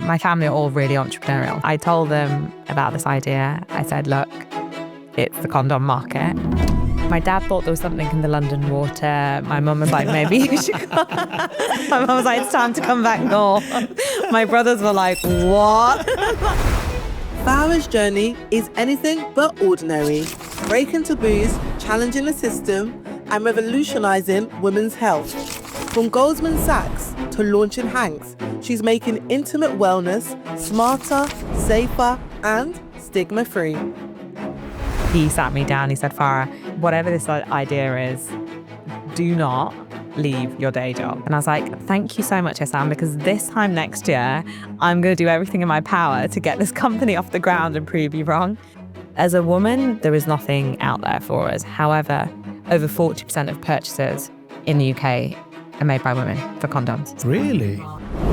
My family are all really entrepreneurial. I told them about this idea. I said, look, it's the condom market. My dad thought there was something in the London water. My mum was like, maybe you should go. My mum was like, it's time to come back north. My brothers were like, what? Farah's journey is anything but ordinary. Breaking taboos, challenging the system, and revolutionising women's health. From Goldman Sachs to launching HANX, she's making intimate wellness smarter, safer, and stigma-free. He sat me down, he said, Farah, whatever this idea is, do not leave your day job. And I was like, thank you so much, Hassan, because this time next year, I'm going to do everything in my power to get this company off the ground and prove you wrong. As a woman, there is nothing out there for us. However, over 40% of purchases in the UK are made by women for condoms. Really?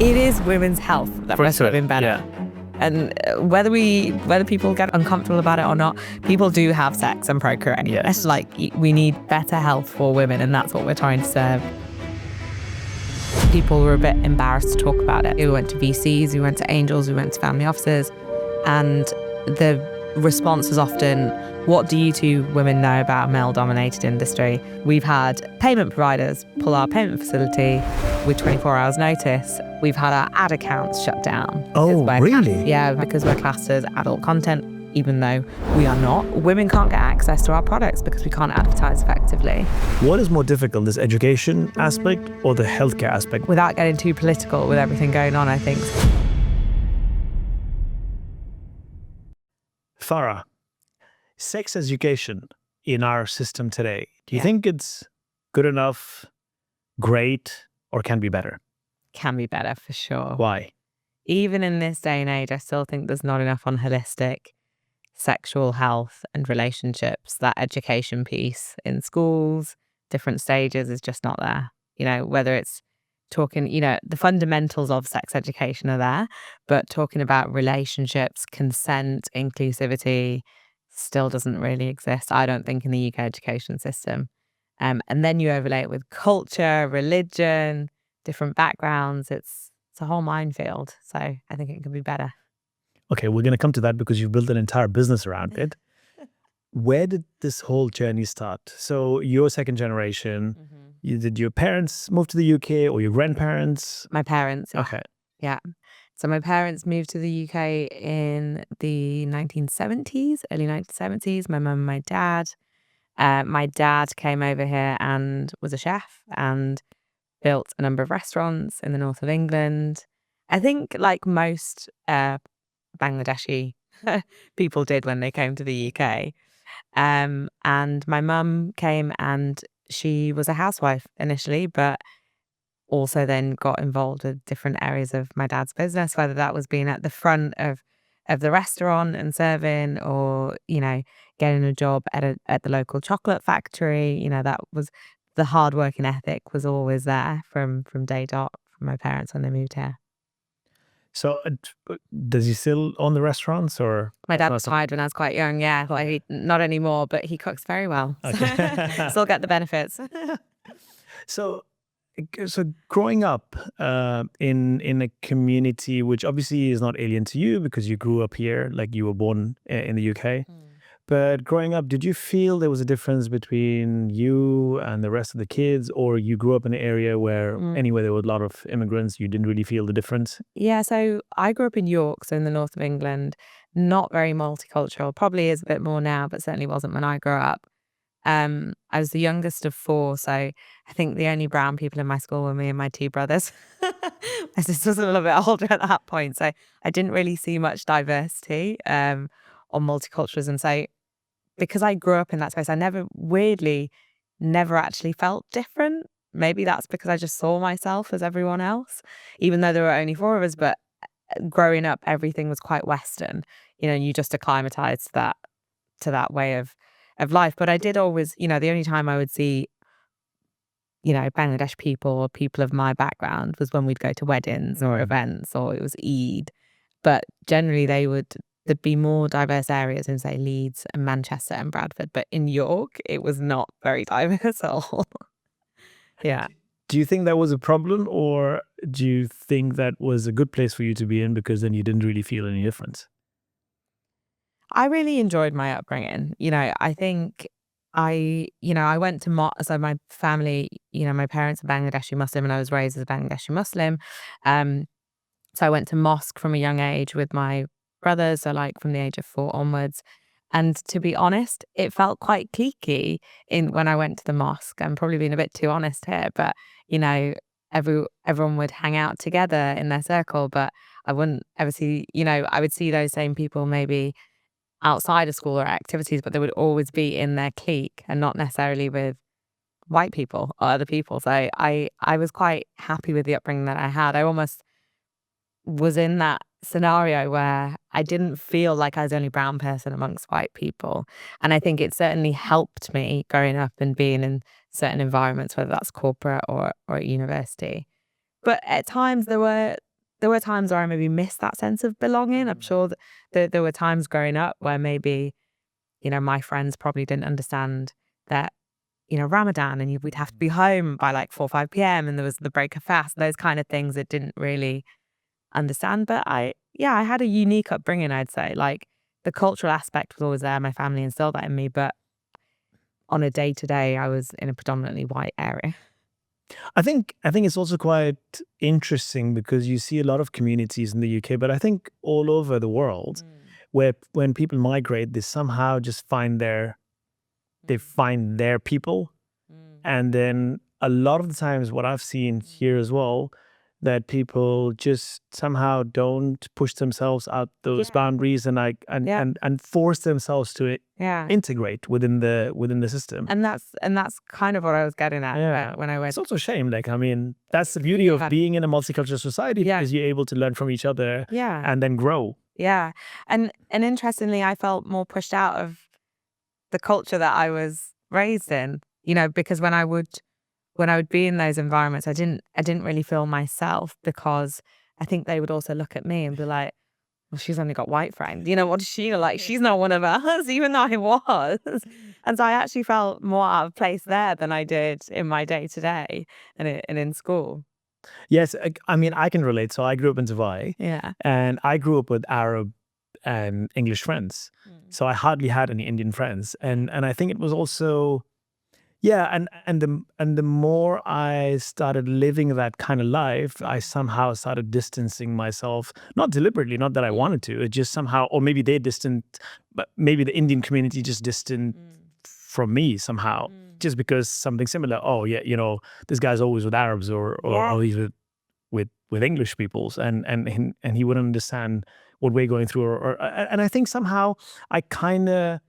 It is women's health that makes women better. Yeah. And whether people get uncomfortable about it or not, people do have sex and procreate. Yes. Like, we need better health for women, and that's what we're trying to serve. People were a bit embarrassed to talk about it. We went to VCs, we went to angels, we went to family offices, and the response was often, what do you two women know about a male-dominated industry? We've had payment providers pull our payment facility with 24 hours notice. We've had our ad accounts shut down. Oh, really? Yeah, because we're classed as adult content, even though we are not. Women can't get access to our products because we can't advertise effectively. What is more difficult, this education aspect or the healthcare aspect? Without getting too political with everything going on, I think. Farah, sex education in our system today, do you think it's good enough, great, or can be better? Can be better for sure. Why? Even in this day and age, I still think there's not enough on holistic sexual health and relationships. That education piece in schools, different stages is just not there. You know, whether it's talking, the fundamentals of sex education are there, but talking about relationships, consent, inclusivity still doesn't really exist, I don't think, in the UK education system. And then you overlay it with culture, religion, different backgrounds. It's a whole minefield. So I think it can be better. Okay, we're going to come to that because you've built an entire business around it. Where did this whole journey start? So you're second generation. Did your parents move to the UK or your grandparents? My parents. Yeah. Okay. Yeah. So my parents moved to the UK in the 1970s, early 1970s. My mum and my dad. My dad came over here and was a chef and built a number of restaurants in the north of England. I think like most Bangladeshi people did when they came to the UK. And my mum came and she was a housewife initially, but also then got involved with different areas of my dad's business, whether that was being at the front of the restaurant and serving, or, getting a job at the local chocolate factory. That was the hard working ethic was always there from day dot from my parents when they moved here. So does he still own the restaurants, or? My dad retired when I was quite young. Yeah, not anymore, but he cooks very well. Okay. Still get the benefits. So growing up in a community which obviously is not alien to you because you grew up here, like you were born in the UK. But growing up, did you feel there was a difference between you and the rest of the kids, or you grew up in an area where anyway there were a lot of immigrants, you didn't really feel the difference? Yeah, so I grew up in York, so in the north of England, not very multicultural, probably is a bit more now, but certainly wasn't when I grew up. I was the youngest of four, so I think the only brown people in my school were me and my two brothers. My sister was a little bit older at that point, so I didn't really see much diversity or multiculturalism. So because I grew up in that space, I never actually felt different. Maybe that's because I just saw myself as everyone else, even though there were only four of us. But growing up, everything was quite Western, and you just acclimatized to that way of life. But I did always, the only time I would see, Bangladesh people or people of my background was when we'd go to weddings or events, or it was Eid. But generally there'd be more diverse areas in, say, Leeds and Manchester and Bradford. But in York, it was not very diverse at all. Yeah. Do you think that was a problem, or do you think that was a good place for you to be in because then you didn't really feel any difference? I really enjoyed my upbringing. I think I went to so my family, my parents are Bangladeshi Muslim and I was raised as a Bangladeshi Muslim. Um, so I went to mosque from a young age with my brothers, so like from the age of 4 onwards. And to be honest, it felt quite cliquey in when I went to the mosque. I'm probably being a bit too honest here, but you know, everyone would hang out together in their circle, but I wouldn't ever see, I would see those same people maybe outside of school or activities, but they would always be in their clique and not necessarily with white people or other people. So I was quite happy with the upbringing that I had. I almost was in that scenario where I didn't feel like I was the only brown person amongst white people. And I think it certainly helped me growing up and being in certain environments, whether that's corporate or at university. But at times there were times where I maybe missed that sense of belonging. I'm sure that there were times growing up where maybe, my friends probably didn't understand that, Ramadan and we'd have to be home by like 4 or 5 p.m. and there was the break of fast, those kind of things that didn't really understand. But I had a unique upbringing, I'd say. Like the cultural aspect was always there. My family instilled that in me. But on a day to day, I was in a predominantly white area. I think it's also quite interesting because you see a lot of communities in the UK, but I think all over the world where when people migrate, they somehow just find their people. And then a lot of the times what I've seen here as well, that people just somehow don't push themselves out those Yeah. boundaries and Yeah. and force themselves to Yeah. integrate within the system. And that's kind of what I was getting at when I went. It's also a shame. Like, I mean, that's the beauty of Yeah. being in a multicultural society Yeah. because you're able to learn from each other Yeah. and then grow. Yeah. And interestingly, I felt more pushed out of the culture that I was raised in, because when I would be in those environments, I didn't really feel myself because I think they would also look at me and be like, well, she's only got white friends. What is she like? She's not one of us, even though I was. And so I actually felt more out of place there than I did in my day to day and in school. Yes, I mean, I can relate. So I grew up in Dubai Yeah. and I grew up with Arab and English friends. So I hardly had any Indian friends. And I think it was also, yeah, and the more I started living that kind of life, I somehow started distancing myself, not deliberately, not that I wanted to. It just somehow, or maybe they distant, but maybe the Indian community just distant from me somehow, just because something similar. Oh yeah, this guy's always with Arabs or he's with English peoples, and he wouldn't understand what we're going through, and I think somehow I kind of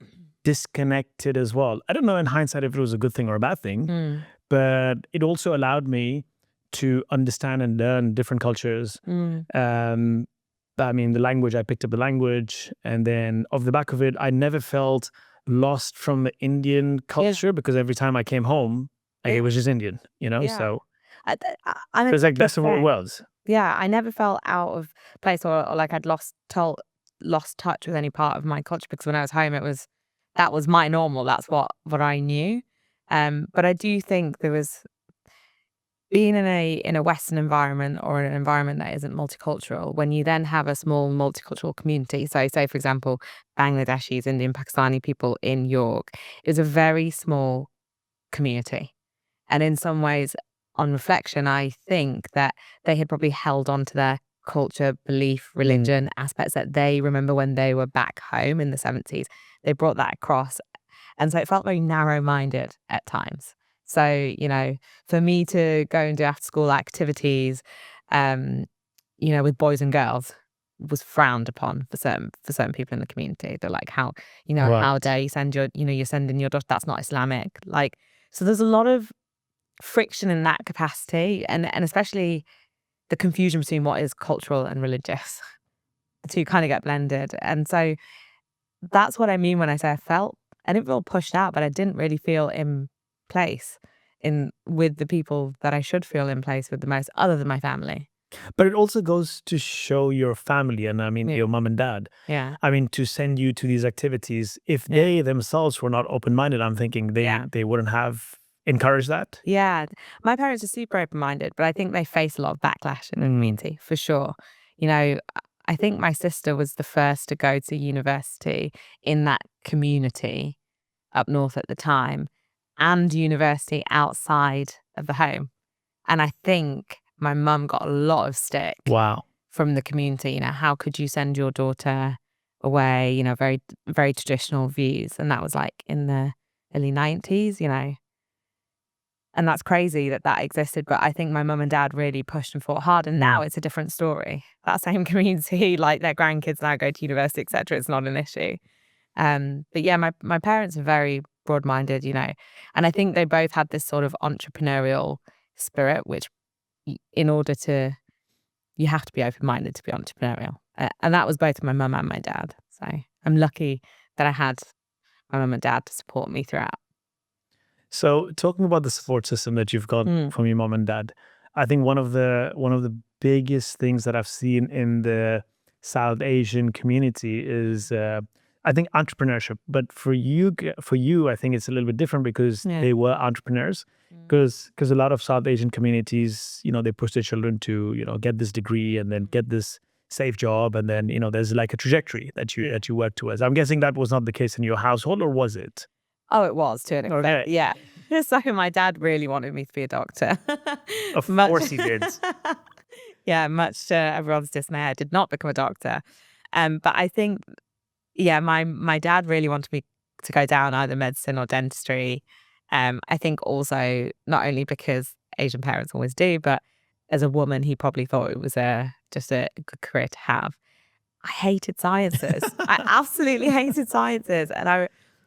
disconnected as well. I don't know in hindsight if it was a good thing or a bad thing, but it also allowed me to understand and learn different cultures. I mean, the language, I picked up the language, and then off the back of it, I never felt lost from the Indian culture because every time I came home, it was just Indian, Yeah. so I'm it was like best of all worlds. Yeah, I never felt out of place or like I'd lost touch with any part of my culture because when I was home, that was my normal. That's what I knew. But I do think there was being in a Western environment or an environment that isn't multicultural. When you then have a small multicultural community, so say for example, Bangladeshis, Indian, Pakistani people in York, it was a very small community, and in some ways, on reflection, I think that they had probably held on to their culture, belief, religion, aspects that they remember when they were back home in the 70s. They brought that across. And so it felt very narrow-minded at times. So, for me to go and do after-school activities, with boys and girls was frowned upon for certain people in the community. They're like, how Right. dare you send you're sending your daughter, that's not Islamic. Like, so there's a lot of friction in that capacity and especially the confusion between what is cultural and religious. The two kind of get blended. And so that's what I mean when I say I didn't feel pushed out, but I didn't really feel in place with the people that I should feel in place with the most, other than my family. But it also goes to show your family, and I mean your mom and dad. Yeah. I mean, to send you to these activities, if they themselves were not open-minded, I'm thinking they wouldn't have encourage that? Yeah, my parents are super open-minded, but I think they face a lot of backlash in the community, for sure. You know, I think my sister was the first to go to university in that community up north at the time, and university outside of the home. And I think my mum got a lot of stick Wow. from the community. You know, how could you send your daughter away? You know, very, very traditional views. And that was like in the early 90s, you know. And that's crazy that that existed. But I think my mum and dad really pushed and fought hard. And now it's a different story. That same community, like their grandkids now go to university, etc. It's not an issue. But yeah, my parents are very broad-minded, you know. And I think they both had this sort of entrepreneurial spirit, which in order to, you have to be open-minded to be entrepreneurial. And that was both my mum and my dad. So I'm lucky that I had my mum and dad to support me throughout. So talking about the support system that you've got from your mom and dad, I think one of the biggest things that I've seen in the South Asian community is I think entrepreneurship. But for you, I think it's a little bit different because they were entrepreneurs. Because a lot of South Asian communities, you know, they push their children to, you know, get this degree and then get this safe job, and then, you know, there's like a trajectory that you work towards. I'm guessing that was not the case in your household, or was it? Oh, it was to an extent. Okay. Yeah. So my dad really wanted me to be a doctor. Of course he did. Yeah, much to everyone's dismay, I did not become a doctor. But I think, yeah, my dad really wanted me to go down either medicine or dentistry. I think also not only because Asian parents always do, but as a woman, he probably thought it was just a good career to have. I hated sciences. I absolutely hated sciences, and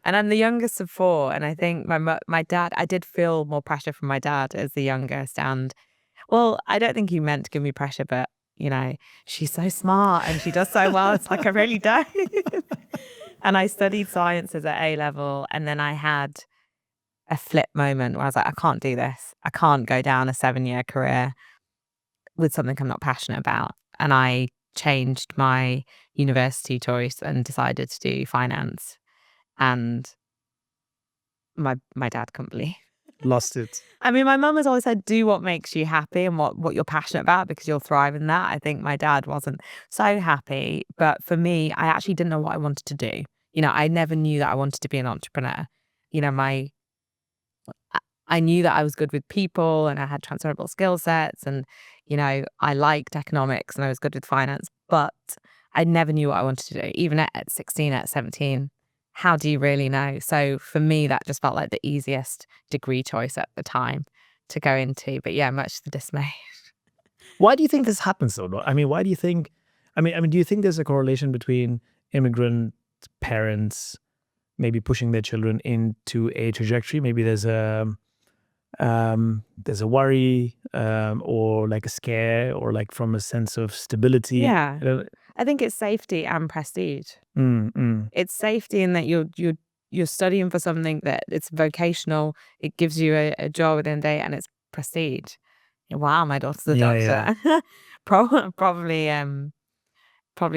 I'm the youngest of four. And I think my dad, I did feel more pressure from my dad as the youngest. And well, I don't think he meant to give me pressure, but you know, she's so smart and she does so well. It's like, I really don't. And I studied sciences at A level, and then I had a flip moment where I was like, I can't do this. I can't go down a 7-year career with something I'm not passionate about. And I changed my university choice and decided to do finance. And my dad couldn't believe. Lost it. I mean, my mum has always said, do what makes you happy and what you're passionate about, because you'll thrive in that. I think my dad wasn't so happy. But for me, I actually didn't know what I wanted to do. You know, I never knew that I wanted to be an entrepreneur. You know, I knew that I was good with people and I had transferable skill sets, and, you know, I liked economics and I was good with finance, but I never knew what I wanted to do. Even at 16, at 17, how do you really know? So for me, that just felt like the easiest degree choice at the time to go into. But yeah, much to the dismay. Why do you think this happens though? I mean, why do you think, I mean, do you think there's a correlation between immigrant parents maybe pushing their children into a trajectory? Maybe there's a worry or like a scare, or like from a sense of stability. Yeah. I think it's safety and prestige. It's safety in that you're studying for something that it's vocational. It gives you a job at the end of the day, and it's prestige. Wow, my daughter's a doctor. Yeah. Probably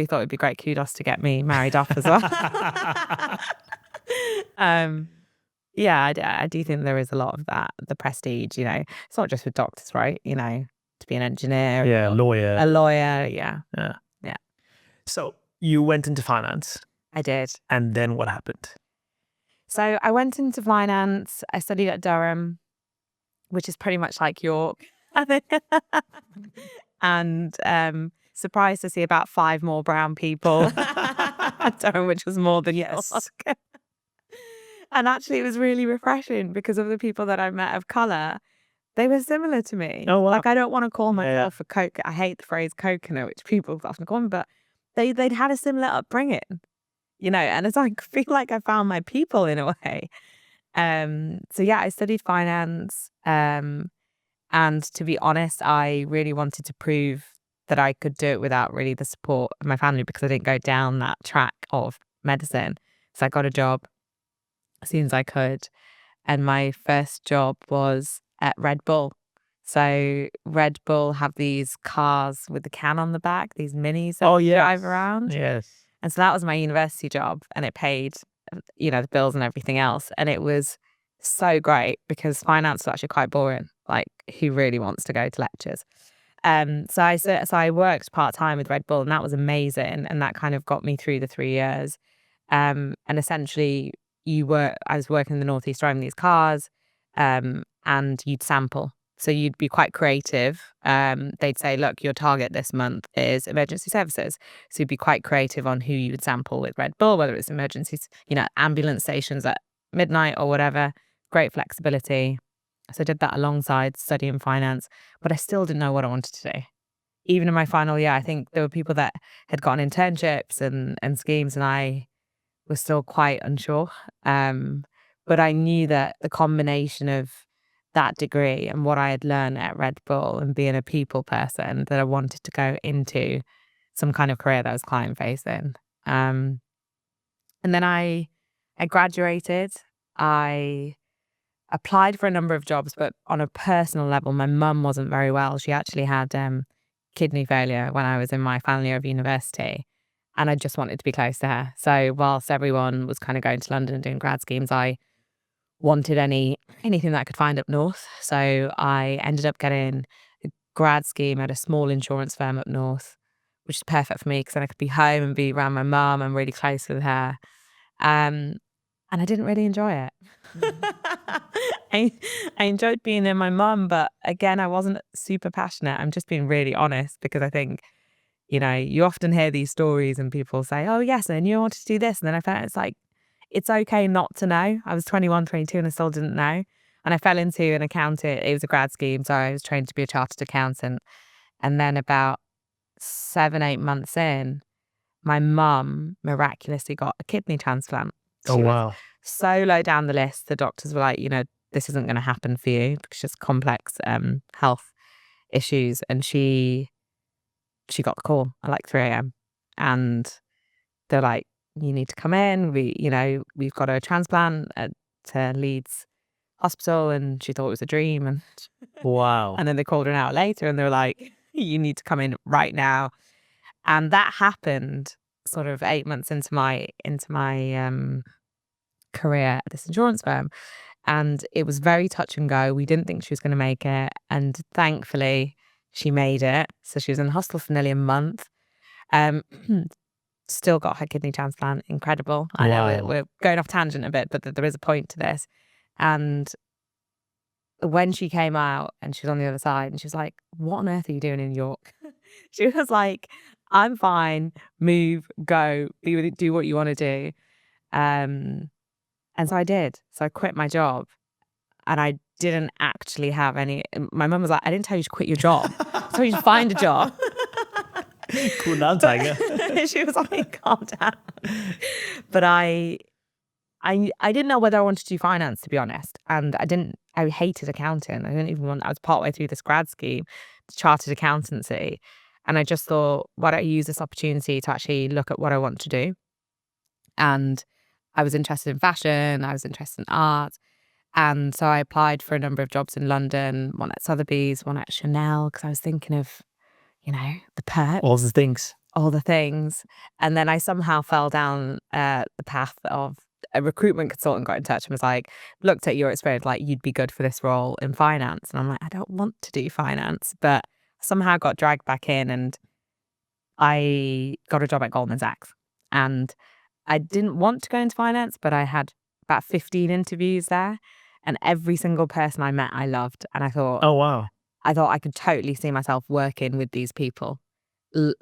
thought it'd be great kudos to get me married off as well. Yeah, I do think there is a lot of that, the prestige, you know. It's not just with doctors, right? You know, to be an engineer. Yeah, a lawyer. lawyer, yeah. Yeah. So you went into finance. I did. And then what happened? So I went into finance. I studied at Durham, which is pretty much like York. And surprised to see about 5 more brown people at Durham, which was more than York. And actually, it was really refreshing because of the people that I met of colour. They were similar to me. Oh, wow. Like, I don't want to call myself a coconut. I hate the phrase coconut, which people often call me, but they'd had a similar upbringing, you know, and it's like, I feel like I found my people in a way. So yeah, I studied finance. And to be honest, I really wanted to prove that I could do it without really the support of my family, because I didn't go down that track of medicine. So I got a job as soon as I could. And my first job was at Red Bull. So Red Bull have these cars with the can on the back, these minis that drive around. Yes. And so that was my university job, and it paid, you know, the bills and everything else. And it was so great because finance is actually quite boring. Like, who really wants to go to lectures? So I worked part-time with Red Bull, and that was amazing. And that kind of got me through the 3 years. And essentially I was working in the Northeast driving these cars, and you'd sample. So you'd be quite creative. They'd say, look, your target this month is emergency services. So you'd be quite creative on who you would sample with Red Bull, whether it's emergencies, ambulance stations at midnight or whatever. Great flexibility. So I did that alongside studying finance, but I still didn't know what I wanted to do. Even in my final year, I think there were people that had gotten internships and schemes, and I was still quite unsure. But I knew that the combination of that degree and what I had learned at Red Bull and being a people person, that I wanted to go into some kind of career that was client facing. And then I graduated. I applied for a number of jobs, but on a personal level, my mum wasn't very well. She actually had kidney failure when I was in my final year of university, and I just wanted to be close to her. So whilst everyone was kind of going to London and doing grad schemes, I wanted anything that I could find up north. So I ended up getting a grad scheme at a small insurance firm up north, which is perfect for me because then I could be home and be around my mum and really close with her. And I didn't really enjoy it. I enjoyed being near my mum, but again, I wasn't super passionate. I'm just being really honest because I think, you often hear these stories and people say, oh yes, and you wanted to do this. And then I felt it's like, it's okay not to know. I was 21, 22 and I still didn't know. And I fell into an accountant. It was a grad scheme. So I was trained to be a chartered accountant. And then about 7, 8 months in, my mum miraculously got a kidney transplant. Oh, wow. So low down the list, the doctors were like, this isn't going to happen for you because she has complex health issues. And she got the call at like 3 a.m. and they're like, you need to come in. We've got a transplant at Leeds Hospital. And she thought it was a dream. And Wow. and then they called her an hour later and they were like, you need to come in right now. And that happened sort of 8 months into my career at this insurance firm. And it was very touch and go. We didn't think she was going to make it. And thankfully, she made it. So she was in the hospital for nearly a month. Still got her kidney transplant. Incredible. I know we're going off tangent a bit, but there is a point to this. And when she came out and she was on the other side and she was like, what on earth are you doing in New York? She was like, I'm fine. Move, go, do what you want to do. And so I did. So I quit my job and I didn't actually have any. My mum was like, I didn't tell you to quit your job. I told you to find a job. Cool now, Tiger. She was like, calm down. But I didn't know whether I wanted to do finance, to be honest. And I hated accounting. I was partway through this grad scheme, chartered accountancy. And I just thought, why don't I use this opportunity to actually look at what I want to do? And I was interested in fashion. I was interested in art. And so I applied for a number of jobs in London, one at Sotheby's, one at Chanel, because I was thinking of, the perks. All the things. And then I somehow fell down the path of a recruitment consultant got in touch and was like, looked at your experience, like you'd be good for this role in finance. And I'm like, I don't want to do finance, but somehow got dragged back in and I got a job at Goldman Sachs. And I didn't want to go into finance, but I had about 15 interviews there and every single person I met, I loved. And I thought, oh, wow. I thought I could totally see myself working with these people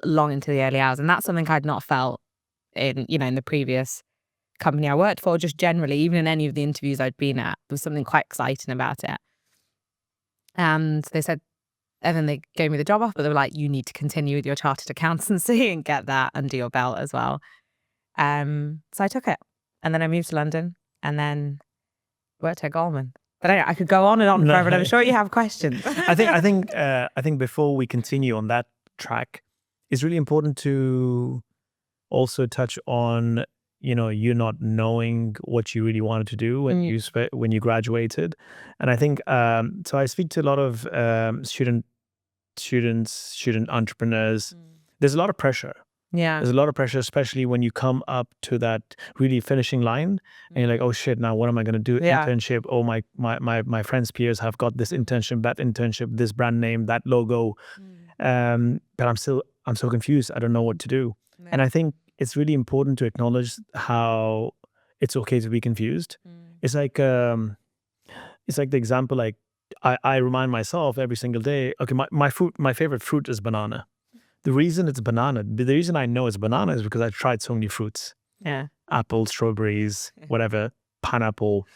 long into the early hours. And that's something I'd not felt in the previous company I worked for, just generally, even in any of the interviews I'd been at, there was something quite exciting about it. And they said, and then they gave me the job offer, but they were like, you need to continue with your chartered accountancy and get that under your belt as well. So I took it. And then I moved to London and then worked at Goldman. But anyway, I could go on and on forever, and I'm sure you have questions. I think before we continue on that track, it's really important to also touch on, you not knowing what you really wanted to do when you graduated. And I think so I speak to a lot of student entrepreneurs. There's a lot of pressure Yeah. There's a lot of pressure, especially when you come up to that really finishing line and you're like, oh shit, now what am I going to do? Yeah. Internship. Oh, my friends' peers have got this internship, this brand name, that logo. But I'm so confused. I don't know what to do. And I think it's really important to acknowledge how it's okay to be confused. It's like the example, like I remind myself every single day, okay, my favorite fruit is banana. The reason I know it's banana is because I tried so many fruits. Yeah. Apple, strawberries, whatever, pineapple.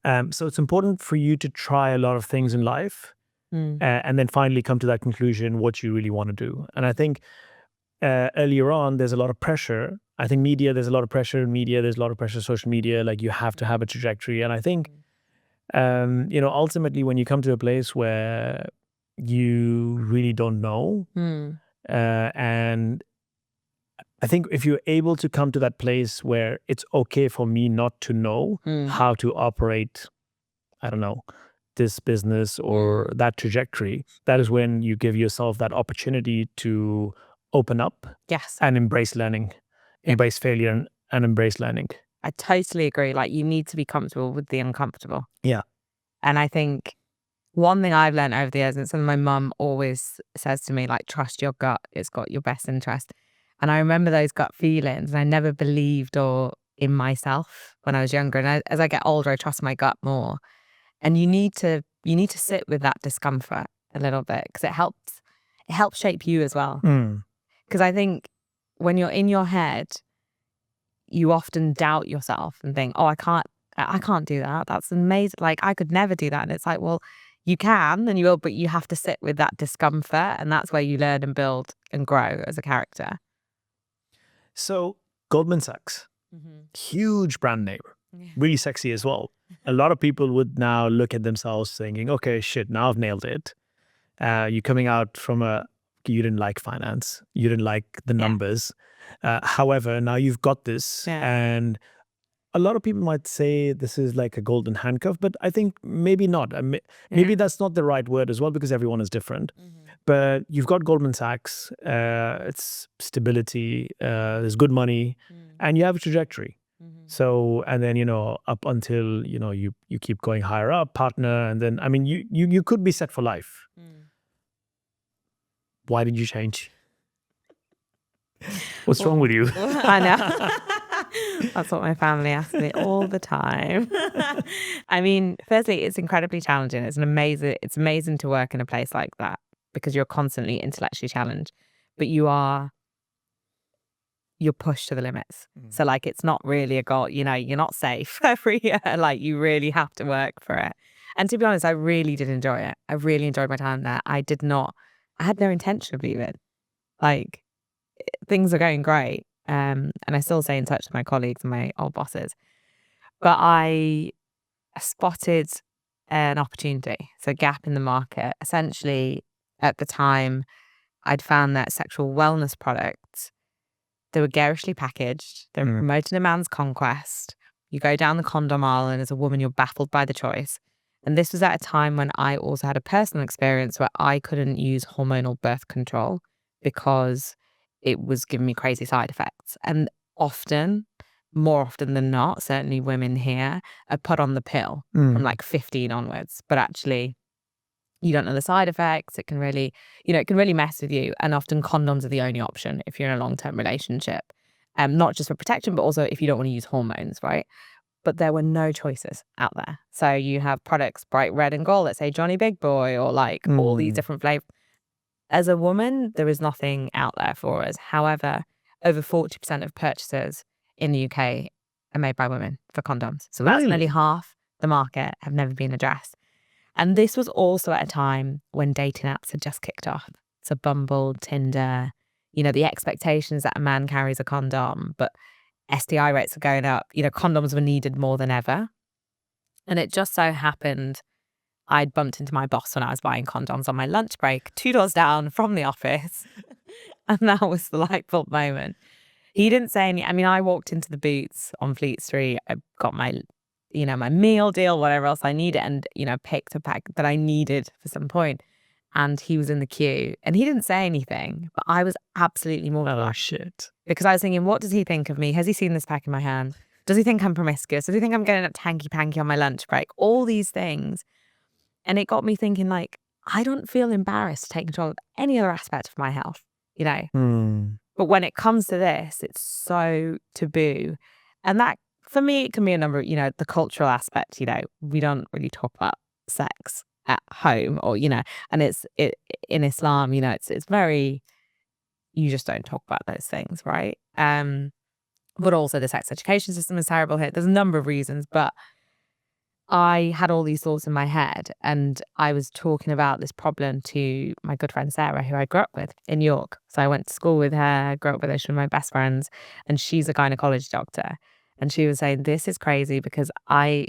So it's important for you to try a lot of things in life and then finally come to that conclusion, what you really want to do. And I think earlier on, there's a lot of pressure. I think there's a lot of pressure in media, there's a lot of pressure in social media, like you have to have a trajectory. And I think, ultimately when you come to a place where you really don't know, and I think if you're able to come to that place where it's okay for me not to know how to operate, I don't know, this business or that trajectory, that is when you give yourself that opportunity to open up and embrace learning, embrace failure and embrace learning. I totally agree. Like, you need to be comfortable with the uncomfortable. Yeah. And I think one thing I've learned over the years, and something my mum always says to me, like, trust your gut, it's got your best interest. And I remember those gut feelings, and I never believed in myself when I was younger. And as I get older, I trust my gut more. And you need to sit with that discomfort a little bit, because it helps shape you as well. Because I think when you're in your head, you often doubt yourself and think, oh, I can't do that. That's amazing. Like, I could never do that. And it's like, well, you can and you will, but you have to sit with that discomfort. And that's where you learn and build and grow as a character. So Goldman Sachs, huge brand name, really sexy as well. A lot of people would now look at themselves thinking, okay, shit, now I've nailed it. You're coming out from you didn't like finance, you didn't like the numbers. However, now you've got this, and a lot of people might say this is like a golden handcuff, but I think maybe not. Maybe that's not the right word as well, because everyone is different. But you've got Goldman Sachs, it's stability, there's good money, and you have a trajectory. So, and then, up until, you keep going higher up, partner, and then, I mean, you could be set for life. Why did you change? What's wrong with you? I know. That's what my family asks me all the time. I mean, firstly, it's incredibly challenging. It's amazing to work in a place like that, because you're constantly intellectually challenged, but you're pushed to the limits. So, like, it's not really a goal, you're not safe every year. Like, you really have to work for it. And to be honest, I really did enjoy it. I really enjoyed my time there. I had no intention of leaving. Like, things are going great. And I still stay in touch with my colleagues and my old bosses. But I spotted an opportunity, so a gap in the market. Essentially, at the time, I'd found that sexual wellness products, they were garishly packaged. They were promoting a man's conquest. You go down the condom aisle, and as a woman, you're baffled by the choice. And this was at a time when I also had a personal experience where I couldn't use hormonal birth control because it was giving me crazy side effects. And more often than not, certainly women here are put on the pill from like 15 onwards. But actually, you don't know the side effects. It can really, it can really mess with you. And often condoms are the only option if you're in a long-term relationship. Not just for protection, but also if you don't want to use hormones, right? But there were no choices out there. So you have products bright red and gold that say Johnny Big Boy, or like all these different flavors. As a woman, there is nothing out there for us. However, over 40% of purchases in the UK are made by women for condoms. So that's nearly half the market have never been addressed. And this was also at a time when dating apps had just kicked off. So Bumble, Tinder, the expectations that a man carries a condom, but STI rates are going up. Condoms were needed more than ever. And it just so happened I'd bumped into my boss when I was buying condoms on my lunch break, 2 doors down from the office. And that was the light bulb moment. He didn't say any. I mean, I walked into the Boots on Fleet Street. I got my, my meal deal, whatever else I needed, and, picked a pack that I needed for some point. and he was in the queue and he didn't say anything, but I was absolutely mortified. Oh, shit. Because I was thinking, what does he think of me? Has he seen this pack in my hand? Does he think I'm promiscuous? Does he think I'm getting up hanky-panky on my lunch break? All these things. And it got me thinking, like, I don't feel embarrassed to take control of any other aspect of my health, you know? But when it comes to this, it's so taboo. And that, for me, it can be a number of, you know, the cultural aspect, you know, we don't really talk about sex at home or, you know, and in Islam, you know, it's very, you just don't talk about those things, right? But also the sex education system is terrible here. There's a number of reasons, but I had all these thoughts in my head and I was talking about this problem to my good friend Sarah, who I grew up with in York. So I went to school with her, grew up with her, she was one of my best friends, and she's a gynecology doctor. And she was saying, this is crazy because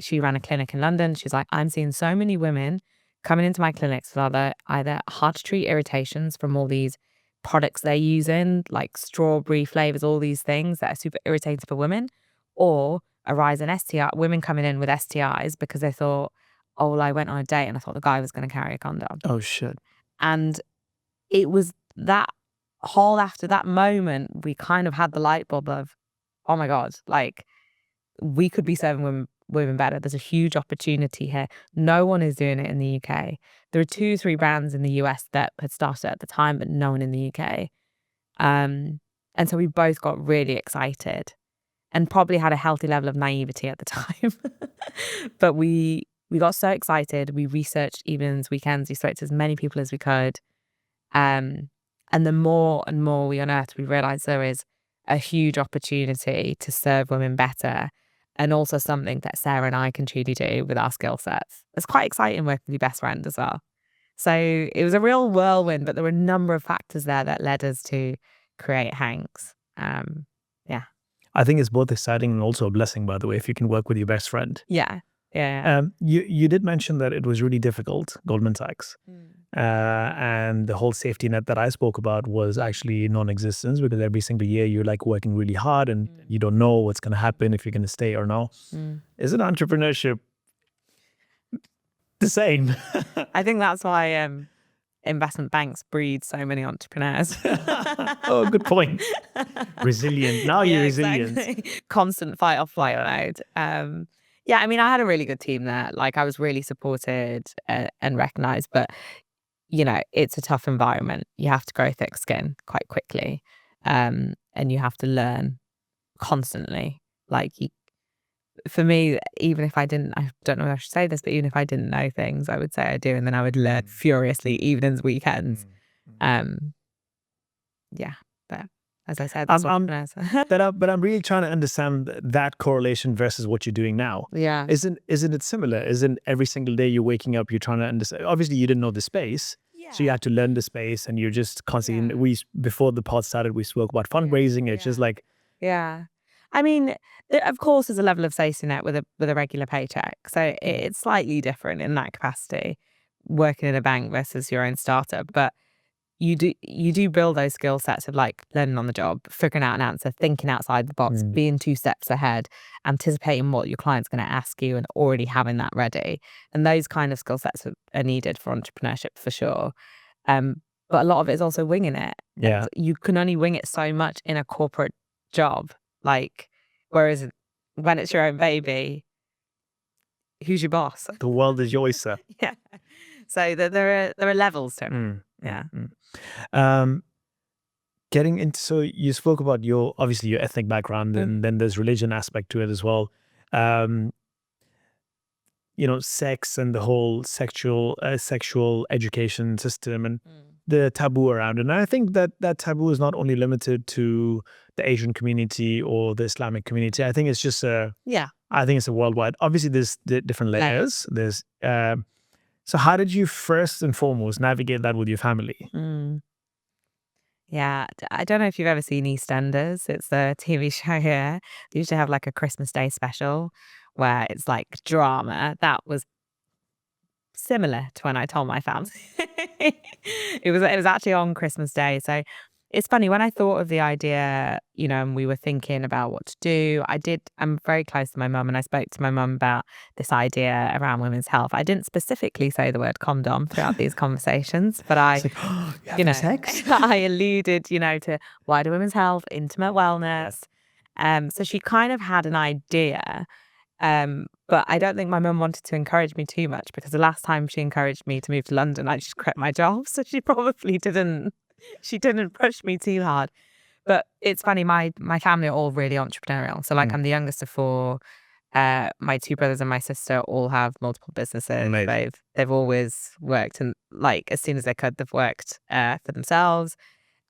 she ran a clinic in London. She's like, I'm seeing so many women coming into my clinics with either hard to treat irritations from all these products they're using, like strawberry flavors, all these things that are super irritating for women, or a rise in STI, women coming in with STIs because they thought, oh, well, I went on a date and I thought the guy was going to carry a condom. Oh, shit. And it was that whole, after that moment, we kind of had the light bulb of, oh my God, like we could be serving women better. There's a huge opportunity here. No one is doing it in the UK. There are 2-3 brands in the US that had started at the time, but no one in the UK. And so we both got really excited and probably had a healthy level of naivety at the time. But we got so excited. We researched evenings, weekends. We spoke to as many people as we could. And the more and more we unearthed, we realized there is a huge opportunity to serve women better, and also something that Sarah and I can truly do with our skill sets. It's quite exciting working with your best friend as well. So it was a real whirlwind, but there were a number of factors there that led us to create HANX. Yeah. I think it's both exciting and also a blessing, by the way, if you can work with your best friend. Yeah. Yeah. You did mention that it was really difficult, Goldman Sachs. And the whole safety net that I spoke about was actually non-existent because every single year you're like working really hard and you don't know what's going to happen, if you're going to stay or no. Isn't entrepreneurship the same? I think that's why investment banks breed so many entrepreneurs. Oh, good point. Resilient. Now you're resilient. Exactly. Constant fight or flight mode. Yeah, I mean, I had a really good team there. Like, I was really supported and recognized, but you know, it's a tough environment. You have to grow thick skin quite quickly. And you have to learn constantly. Like, for me, even if I don't know if I should say this, but even if I didn't know things, I would say I do. And then I would learn furiously, evenings, weekends. Yeah, but as I said, that's but I'm really trying to understand that correlation versus what you're doing now. Yeah. Isn't it similar? Isn't every single day you're waking up, you're trying to understand? Obviously, you didn't know the space. So you had to learn the space and you're just constantly, before the pod started, we spoke about fundraising. It's just like. Yeah. I mean, of course, there's a level of safety net with a regular paycheck. So it's slightly different in that capacity, working in a bank versus your own startup. But you do build those skill sets of like learning on the job, figuring out an answer, thinking outside the box, being 2 steps ahead, anticipating what your client's going to ask you and already having that ready. And those kind of skill sets are needed for entrepreneurship for sure. But a lot of it is also winging it. Yeah. You can only wing it so much in a corporate job. Like, whereas when it's your own baby, who's your boss? The world is your oyster. Yeah. So there are levels to it. Yeah. Getting into, so you spoke about obviously your ethnic background, and then there's religion aspect to it as well. You know, sex and the whole sexual education system and the taboo around it. And I think that taboo is not only limited to the Asian community or the Islamic community. I think it's just I think it's a worldwide. Obviously, there's different layers. There's so how did you first and foremost navigate that with your family? Yeah, I don't know if you've ever seen EastEnders. It's a TV show here. They usually have like a Christmas Day special where it's like drama. That was similar to when I told my family. It was actually on Christmas Day. So it's funny when I thought of the idea, and we were thinking about what to do. I'm very close to my mum, and I spoke to my mum about this idea around women's health. I didn't specifically say the word condom throughout these conversations, but It's like, oh, you having sex? I alluded, to wider women's health, intimate wellness. So she kind of had an idea. But I don't think my mum wanted to encourage me too much, because the last time she encouraged me to move to London, I just quit my job. So she probably didn't push me too hard. But it's funny, my family are all really entrepreneurial. So I'm the youngest of four. My two brothers and my sister all have multiple businesses. Amazing. They've always worked, and as soon as they could, they've worked for themselves.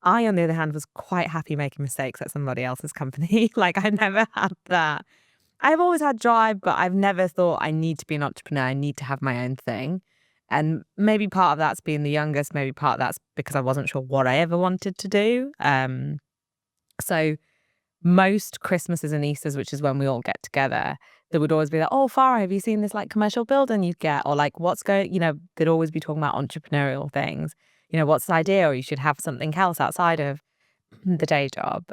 I, on the other hand, was quite happy making mistakes at somebody else's company. I never had that. I've always had drive, but I've never thought I need to be an entrepreneur. I need to have my own thing. And maybe part of that's being the youngest. Maybe part of that's because I wasn't sure what I ever wanted to do. So most Christmases and Easters, which is when we all get together, there would always be like, oh, Farah, have you seen this commercial building you'd get? Or what's going, they'd always be talking about entrepreneurial things. What's the idea? Or you should have something else outside of the day job.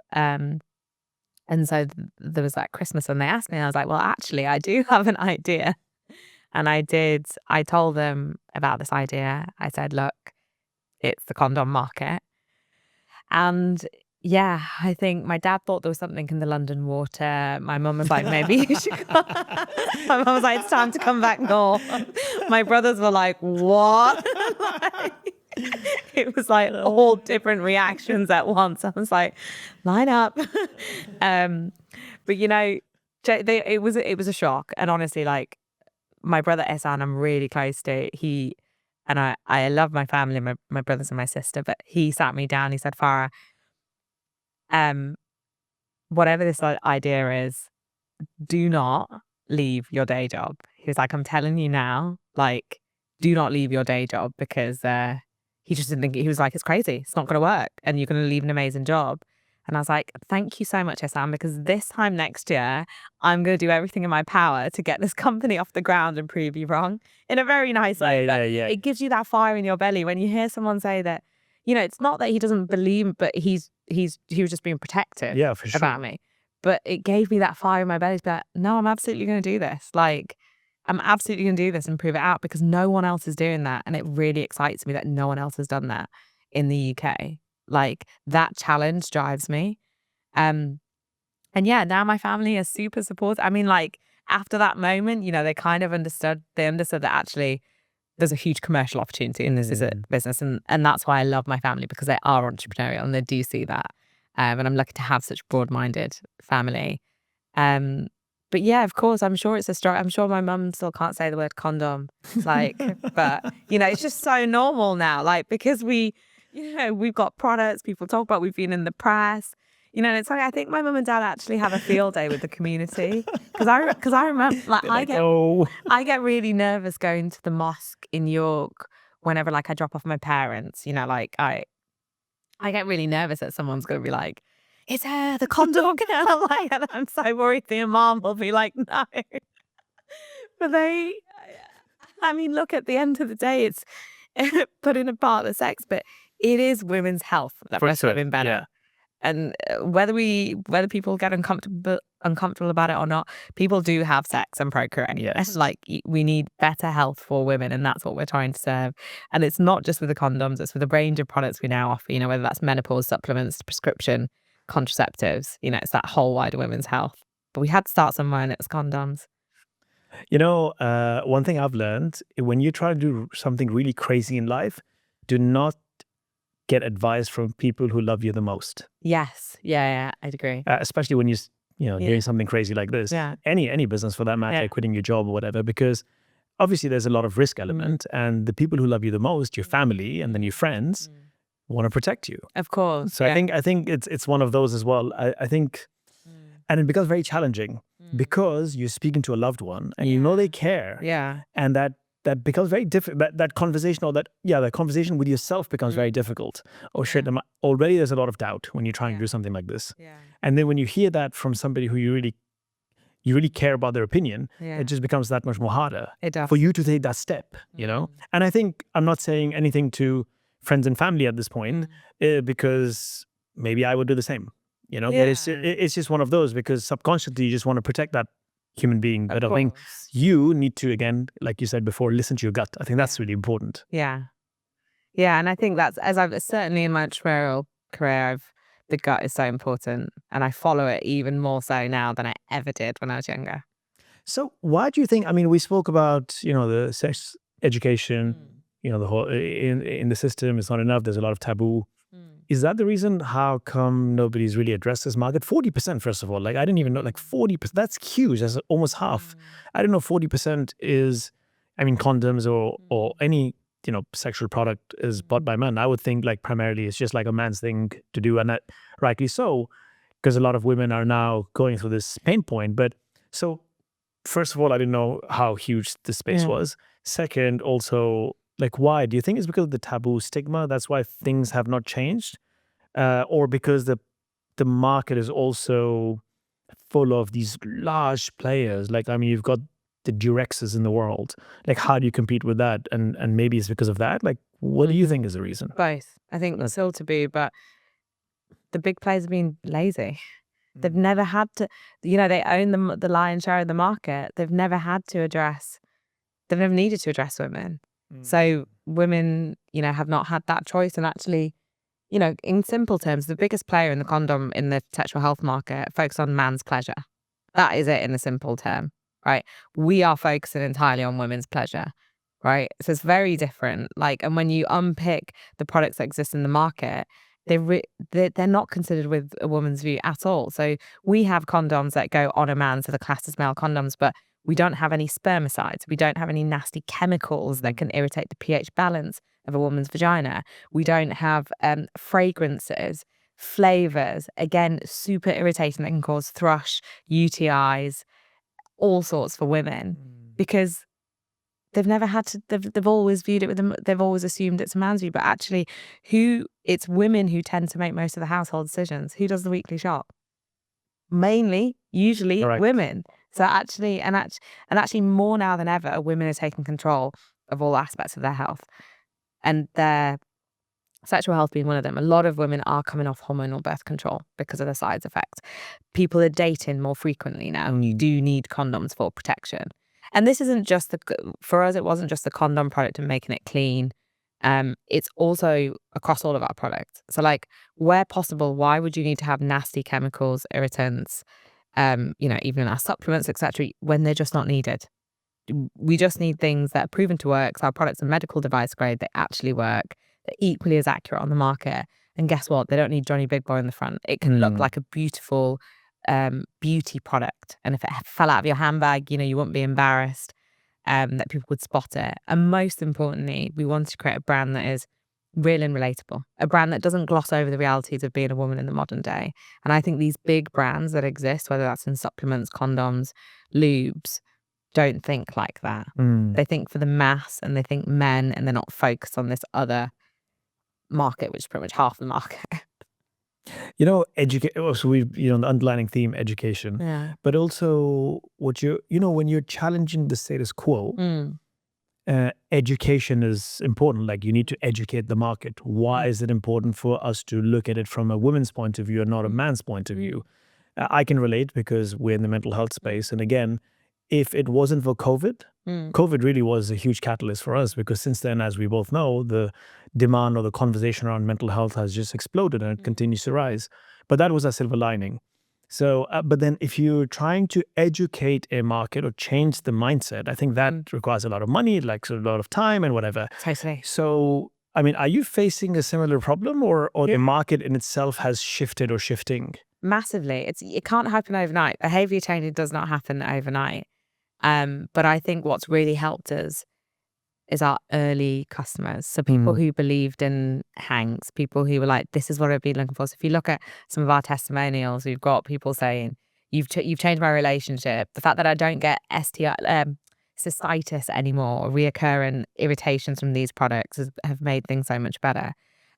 And so there was that Christmas when they asked me, and I was like, well, actually, I do have an idea. And I told them about this idea. I said, look, it's the condom market. And yeah, I think my dad thought there was something in the London water. My mum was like, maybe you should go. My mum was like, it's time to come back north. My brothers were like, what? It was all different reactions at once. I was like, line up. But it was a shock. And honestly, my brother Ehsan, I'm really close to. I love my family, my brothers and my sister. But he sat me down. He said, Farah, whatever this idea is, do not leave your day job. He was like, I'm telling you now, do not leave your day job, because he just didn't think, he was like, it's crazy. It's not going to work. And you're going to leave an amazing job. And I was like, thank you so much, Ehsan, because this time next year, I'm going to do everything in my power to get this company off the ground and prove you wrong, in a very nice way. Yeah. It gives you that fire in your belly when you hear someone say that, it's not that he doesn't believe, but he was just being protective For sure. about me. But it gave me that fire in my belly to be like, no, I'm absolutely going to do this. I'm absolutely going to do this and prove it out, because no one else is doing that. And it really excites me that no one else has done that in the UK. That challenge drives me. And yeah, now my family is super supportive. I mean, after that moment, they kind of understood that actually there's a huge commercial opportunity in this business. And that's why I love my family, because they are entrepreneurial and they do see that. And I'm lucky to have such broad-minded family. But yeah, of course, I'm sure it's a story. I'm sure my mum still can't say the word condom. But it's just so normal now. Because we've got products, people talk about, we've been in the press. It's I think my mum and dad actually have a field day with the community. Because I remember, I get really nervous going to the mosque in York whenever I drop off my parents. I get really nervous that someone's going to be like, it's her, the condom. And I'm so worried the imam will be like, no. But look, at the end of the day, it's putting apart the sex, but it is women's health that makes women better. Yeah. And whether people get uncomfortable about it or not, people do have sex and procreate. Yes. We need better health for women, and that's what we're trying to serve. And it's not just with the condoms; it's with a range of products we now offer. Whether that's menopause supplements, prescription contraceptives. It's that whole wider women's health. But we had to start somewhere, and it was condoms. One thing I've learned, when you try to do something really crazy in life, do not get advice from people who love you the most. Yes. Yeah, I'd agree. Especially when you're doing something crazy like this. Yeah. Any business for that matter, quitting your job or whatever, because obviously there's a lot of risk element, and the people who love you the most, your family and then your friends, want to protect you. Of course. So I think it's one of those as well. I think, and it becomes very challenging because you're speaking to a loved one and they care. Yeah. And that becomes very difficult. That conversation, or that conversation with yourself becomes very difficult. Oh shit! Already there's a lot of doubt when you're trying to do something like this. Yeah. And then when you hear that from somebody who you really care about their opinion, it just becomes that much more harder for you to take that step. And I think I'm not saying anything to friends and family at this point, because maybe I would do the same. But it's just one of those, because subconsciously you just want to protect that human being. But I think you need to, again, like you said before, listen to your gut. I think that's really important. Yeah. And I think that's, as I've certainly in my entrepreneurial career, the gut is so important, and I follow it even more so now than I ever did when I was younger. So why do you think, I mean, we spoke about, the sex education, the whole, in the system, it's not enough. There's a lot of taboo. Is that the reason? How come nobody's really addressed this market? 40%, first of all, like I didn't even know, like 40%, that's huge. That's almost half. I didn't know 40% is, I mean, condoms or any, sexual product is bought by men. I would think like primarily it's just like a man's thing to do, and that rightly so, because a lot of women are now going through this pain point. But so first of all, I didn't know how huge the space was. Second, also, like, why? Do you think it's because of the taboo stigma? That's why things have not changed? Or because the market is also full of these large players? Like, I mean, you've got the Durexes in the world. Like, how do you compete with that? And maybe it's because of that? Like, what do you think is the reason? Both. I think it's still taboo, but the big players have been lazy. They've never had to, they own the lion's share of the market. They've never needed to address women. So women, have not had that choice. And actually, in simple terms, the biggest player in the sexual health market focus on man's pleasure. That is it in a simple term, right? We are focusing entirely on women's pleasure, right? So it's very different. Like, and when you unpick the products that exist in the market, they're not considered with a woman's view at all. So we have condoms that go on a man, so the class is male condoms, but we don't have any spermicides. We don't have any nasty chemicals that can irritate the pH balance of a woman's vagina. We don't have fragrances, flavors, again, super irritating, that can cause thrush, UTIs, all sorts for women, because they've never had to, they've always viewed it with them, they've always assumed it's a man's view, but actually it's women who tend to make most of the household decisions. Who does the weekly shop? Mainly, usually women. So actually, and actually more now than ever, women are taking control of all aspects of their health, and their sexual health being one of them. A lot of women are coming off hormonal birth control because of the side effects. People are dating more frequently now, and you do need condoms for protection. And this isn't just for us, it wasn't just the condom product and making it clean. It's also across all of our products. So like, where possible, why would you need to have nasty chemicals, irritants, even in our supplements, etc., when they're just not needed? We just need things that are proven to work. So our products are medical device grade. They actually work. They're equally as accurate on the market. And guess what? They don't need Johnny Big Boy in the front. It can look like a beautiful beauty product. And if it fell out of your handbag, you wouldn't be embarrassed that people would spot it. And most importantly, we want to create a brand that is real and relatable, a brand that doesn't gloss over the realities of being a woman in the modern day. And I think these big brands that exist, whether that's in supplements, condoms, lubes, don't think like that. They think for the mass, and they think men, and they're not focused on this other market, which is pretty much half the market. So we've, the underlining theme, education, but also what when you're challenging the status quo, education is important. Like, you need to educate the market. Why is it important for us to look at it from a woman's point of view and not a man's point of view? I can relate because we're in the mental health space. And again, if it wasn't for COVID, COVID really was a huge catalyst for us, because since then, as we both know, the demand or the conversation around mental health has just exploded, and it continues to rise. But that was a silver lining. So, but then if you're trying to educate a market or change the mindset, I think that requires a lot of money, like a lot of time and whatever. Totally. So, I mean, are you facing a similar problem, or the market in itself has shifted or shifting? Massively. It can't happen overnight. Behavior changing does not happen overnight. But I think what's really helped us is our early customers. So people who believed in HANX, people who were like, this is what I've been looking for. So if you look at some of our testimonials, we've got people saying, you've changed my relationship. The fact that I don't get cystitis anymore, or reoccurring irritations from these products have made things so much better.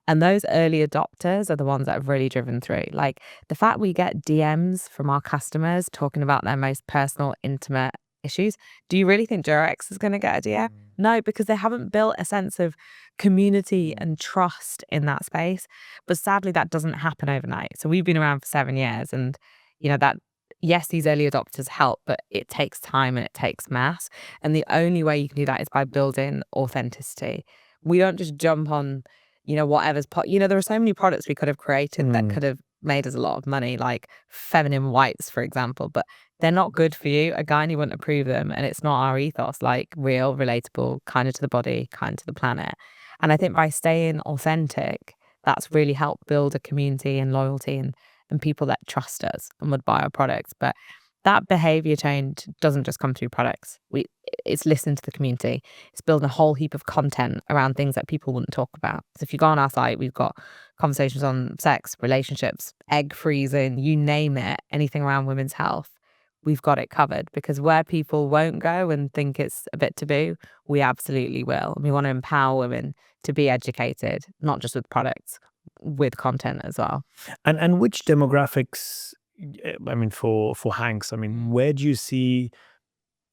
And those early adopters are the ones that have really driven through. Like, the fact we get DMs from our customers talking about their most personal, intimate issues. Do you really think Durex is going to get a DM? No, because they haven't built a sense of community and trust in that space. But sadly, that doesn't happen overnight. So we've been around for 7 years, and that, yes, these early adopters help, but it takes time and it takes mass. And the only way you can do that is by building authenticity. We don't just jump on, whatever's there are so many products we could have created that could have made us a lot of money, like feminine whites, for example, but they're not good for you. A gynae wouldn't approve them, and it's not our ethos, like real, relatable, kind to the body, kind to the planet. And I think by staying authentic, that's really helped build a community and loyalty and people that trust us and would buy our products. But that behavior change doesn't just come through products. It's listening to the community. It's building a whole heap of content around things that people wouldn't talk about. So if you go on our site, we've got conversations on sex, relationships, egg freezing, you name it, anything around women's health. We've got it covered, because where people won't go and think it's a bit taboo, we absolutely will. And we want to empower women to be educated, not just with products, with content as well. And which demographics, I mean, for HANX, I mean, where do you see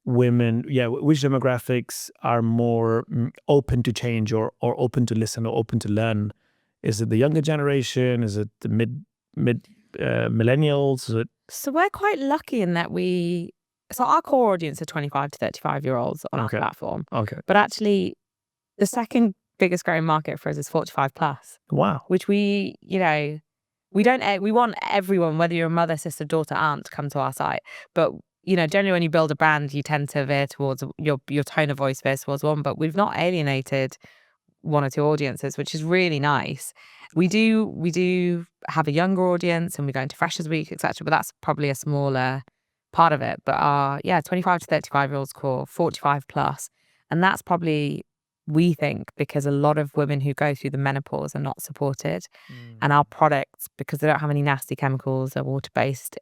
women, which demographics are more open to change or open to listen or open to learn? Is it the younger generation? Is it the mid millennials? Is it... So we're quite lucky in that so our core audience are 25 to 35 year olds on our platform. Okay. But actually, the second biggest growing market for us is 45 plus. Wow. Which we want everyone, whether you're a mother, sister, daughter, aunt, to come to our site. But generally when you build a brand, you tend to veer towards your tone of voice veers towards one, but we've not alienated one or two audiences, which is really nice. We do have a younger audience, and we go into Freshers Week, etc. But that's probably a smaller part of it. But our 25 to 35 year olds core, 45 plus, and that's probably, we think, because a lot of women who go through the menopause are not supported, and our products, because they don't have any nasty chemicals, they're water based.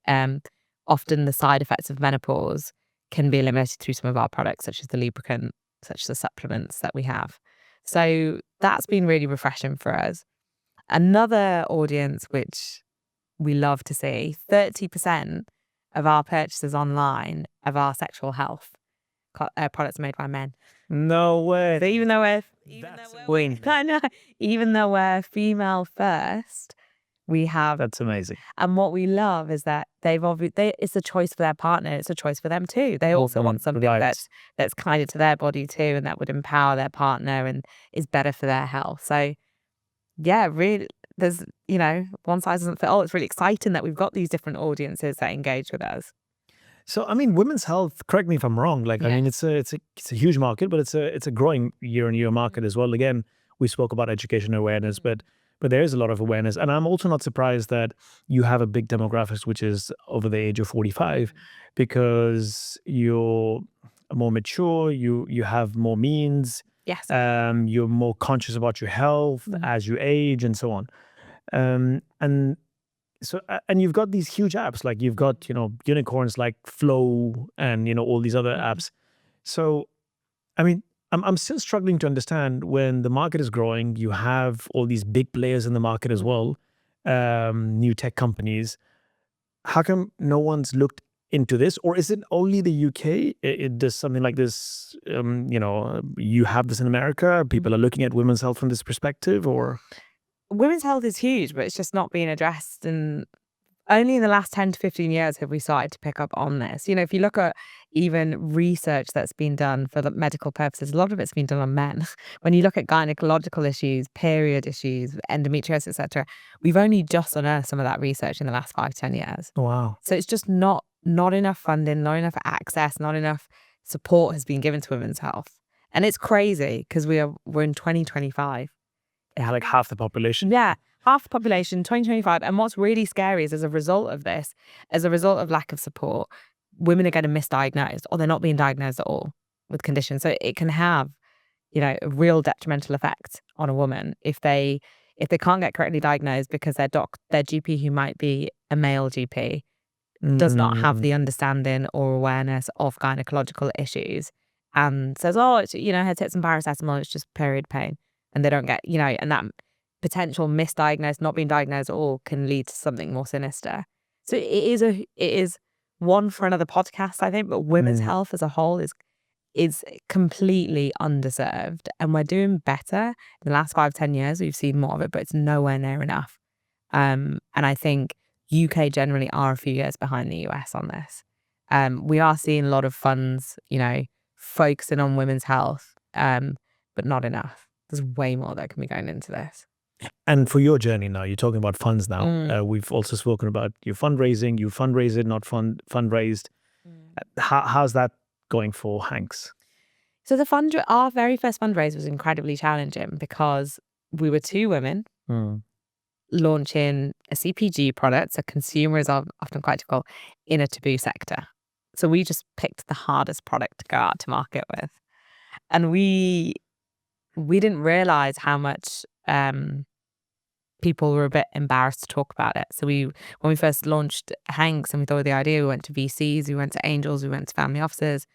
Often the side effects of menopause can be eliminated through some of our products, such as the lubricant, such as the supplements that we have. So that's been really refreshing for us. Another audience which we love to see, 30% of our purchases online of our sexual health products made by men. No way. So even though we're female first, we have... That's amazing. And what we love is that it's a choice for their partner. It's a choice for them too. They also want something that's kinder to their body too, and that would empower their partner and is better for their health. So really, there's, one size doesn't fit all. It's really exciting that we've got these different audiences that engage with us. So, I mean, women's health, correct me if I'm wrong, I mean, it's a huge market, but it's a growing year-on-year market as well. Again, we spoke about education awareness, but there is a lot of awareness. And I'm also not surprised that you have a big demographic, which is over the age of 45, because you're more mature, you have more means. Yes. You're more conscious about your health as you age and so on. And you've got these huge apps, like you've got, unicorns like Flow and, all these other apps. So, I mean, I'm still struggling to understand, when the market is growing, you have all these big players in the market as well, new tech companies. How come no one's looked into this? Or is it only the UK? It does something like this, you have this in America? People are looking at women's health from this perspective, or... Women's health is huge, but it's just not being addressed. And only in the last 10 to 15 years have we started to pick up on this. If you look at even research that's been done for the medical purposes, a lot of it's been done on men. When you look at gynecological issues, period issues, endometriosis, etc., we've only just unearthed some of that research in the last 5-10 years. Wow. So it's just not enough funding, not enough access, not enough support has been given to women's health. And it's crazy, because we're in 2025. Yeah, like half the population. Yeah, half the population, 2025. And what's really scary is, as a result of this, as a result of lack of support, women are getting misdiagnosed, or they're not being diagnosed at all with conditions. So it can have, a real detrimental effect on a woman if they can't get correctly diagnosed, because their GP, who might be a male GP, does not have the understanding or awareness of gynecological issues, and says, oh, it's, her tits and paracetamol, it's just period pain. And they don't get, and that potential misdiagnosed, not being diagnosed at all, can lead to something more sinister. So it is one for another podcast, I think, but women's health as a whole is completely underserved, and we're doing better. In the last 5-10 years, we've seen more of it, but it's nowhere near enough. And I think UK generally are a few years behind the US on this. We are seeing a lot of funds, focusing on women's health, but not enough. There's way more that can be going into this. And for your journey now, you're talking about funds now. We've also spoken about your fundraising. You fundraised, not fundraised. How's that going for HANX? So our very first fundraise was incredibly challenging because we were 2 women launching a CPG product, so consumers are often quite difficult, in a taboo sector. So we just picked the hardest product to go out to market with. And we didn't realize how much people were a bit embarrassed to talk about it. So when we first launched HANX and we thought of the idea, we went to VCs, we went to angels, we went to family offices,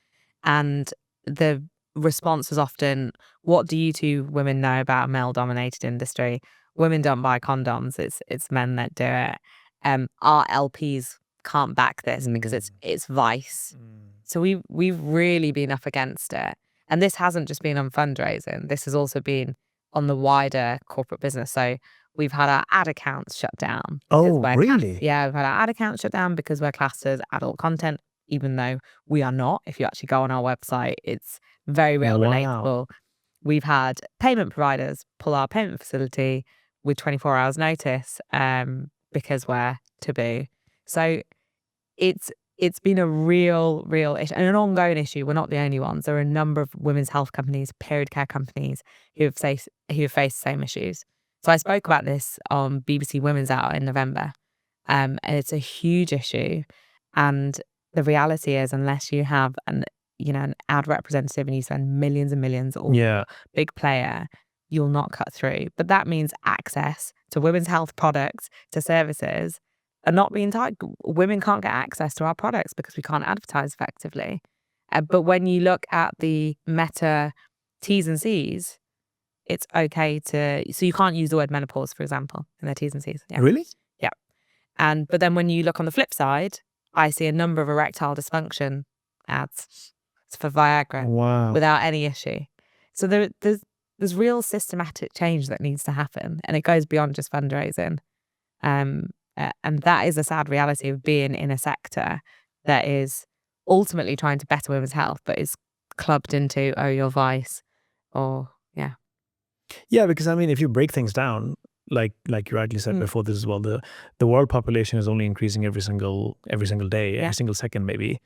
and the response was often, what do you 2 women know about a male-dominated industry? Women don't buy condoms, it's men that do it. Our LPs can't back this because it's vice. So we've really been up against it. And this hasn't just been on fundraising. This has also been on the wider corporate business. So we've had our ad accounts shut down. Oh, really? Yeah, we've had our ad accounts shut down because we're classed as adult content, even though we are not. If you actually go on our website, it's very real relatable. We've had payment providers pull our payment facility with 24 hours notice because we're taboo. So it's been a real issue and an ongoing issue. We're not the only ones. There are a number of women's health companies, period care companies who have faced the same issues. So I spoke about this on BBC Women's Hour in November, and it's a huge issue. And the reality is, unless you have an ad representative and you spend millions and millions, or big player, you'll not cut through. But that means access to women's health products, to services, are not being tied. Women can't get access to our products because we can't advertise effectively. But when you look at the Meta T's and C's, it's okay so you can't use the word menopause, for example, in their T's and C's. Yeah. Really? Yeah. But then when you look on the flip side, I see a number of erectile dysfunction ads. It's for Viagra without any issue. So there's real systematic change that needs to happen, and it goes beyond just fundraising. And that is a sad reality of being in a sector that is ultimately trying to better women's health, but is clubbed into, oh, you're vice, or Yeah, because I mean, if you break things down, like you rightly said before this as well, the world population is only increasing every single day, every single second maybe,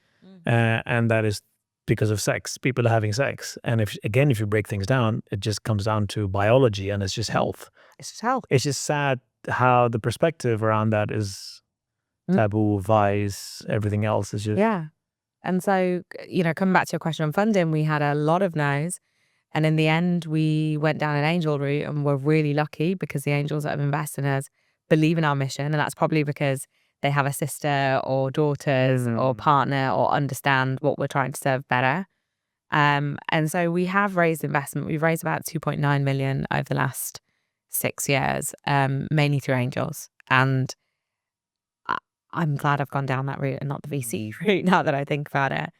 and that is because of sex. People are having sex, and if you break things down, it just comes down to biology, and it's just health. It's just health. It's just sad how the perspective around that is taboo, vice, everything else is just And so coming back to your question on funding, we had a lot of no's. And in the end, we went down an angel route, and we're really lucky because the angels that have invested in us believe in our mission. And that's probably because they have a sister or daughters or partner or understand what we're trying to serve better. And so we have raised investment. We've raised about 2.9 million over the last 6 years, mainly through angels. And I'm glad I've gone down that route and not the VC route now that I think about it.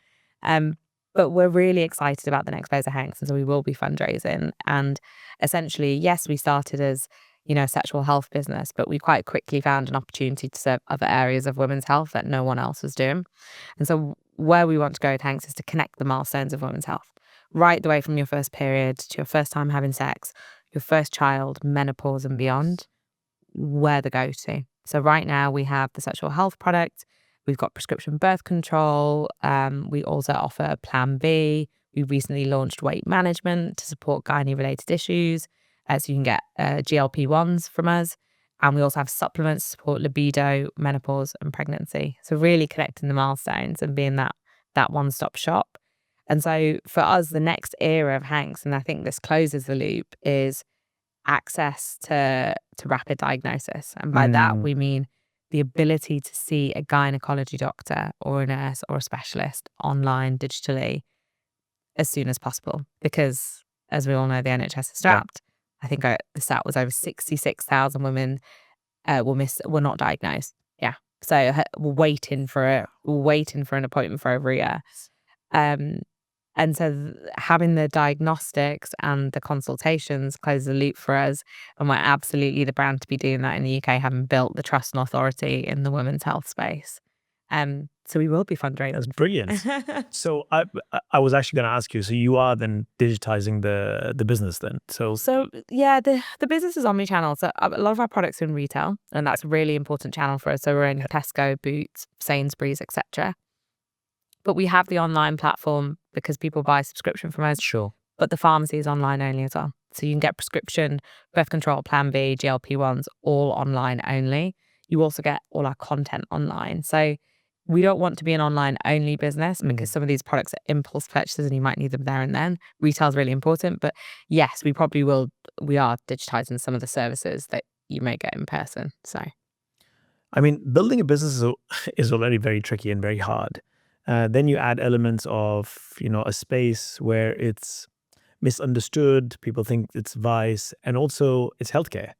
But we're really excited about the next phase of HANX, and so we will be fundraising. And essentially, yes, we started as, a sexual health business, but we quite quickly found an opportunity to serve other areas of women's health that no one else was doing. And so where we want to go with HANX is to connect the milestones of women's health, right the way from your first period to your first time having sex, your first child, menopause and beyond. We're the go-to. So right now we have the sexual health product. We've got prescription birth control. We also offer Plan B. We recently launched weight management to support gynae-related issues. So you can get GLP-1s from us. And we also have supplements to support libido, menopause and pregnancy. So really connecting the milestones and being that one-stop shop. And so for us, the next era of HANX, and I think this closes the loop, is access to rapid diagnosis. And by that, we mean the ability to see a gynecology doctor or a nurse or a specialist online, digitally, as soon as possible. Because, as we all know, the NHS is strapped. I think the stat was over 66,000 women were not diagnosed. Yeah. So waiting for an appointment for over a year. And so having the diagnostics and the consultations close the loop for us, and we're absolutely the brand to be doing that in the UK, having built the trust and authority in the women's health space. So we will be fundraising. That's brilliant. So I was actually going to ask you, so you are then digitizing the business then? So yeah, the business is omnichannel. So a lot of our products are in retail, and that's a really important channel for us. So we're in Tesco, Boots, Sainsbury's, etc. But we have the online platform because people buy subscription from us. Sure. But the pharmacy is online only as well. So you can get prescription, birth control, Plan B, GLP-1s, all online only. You also get all our content online. So we don't want to be an online only business because some of these products are impulse purchases and you might need them there and then. Retail is really important. But yes, we are digitizing some of the services that you may get in person. So, I mean, building a business is already very tricky and very hard. Then you add elements of, a space where it's misunderstood, people think it's vice, and also it's healthcare.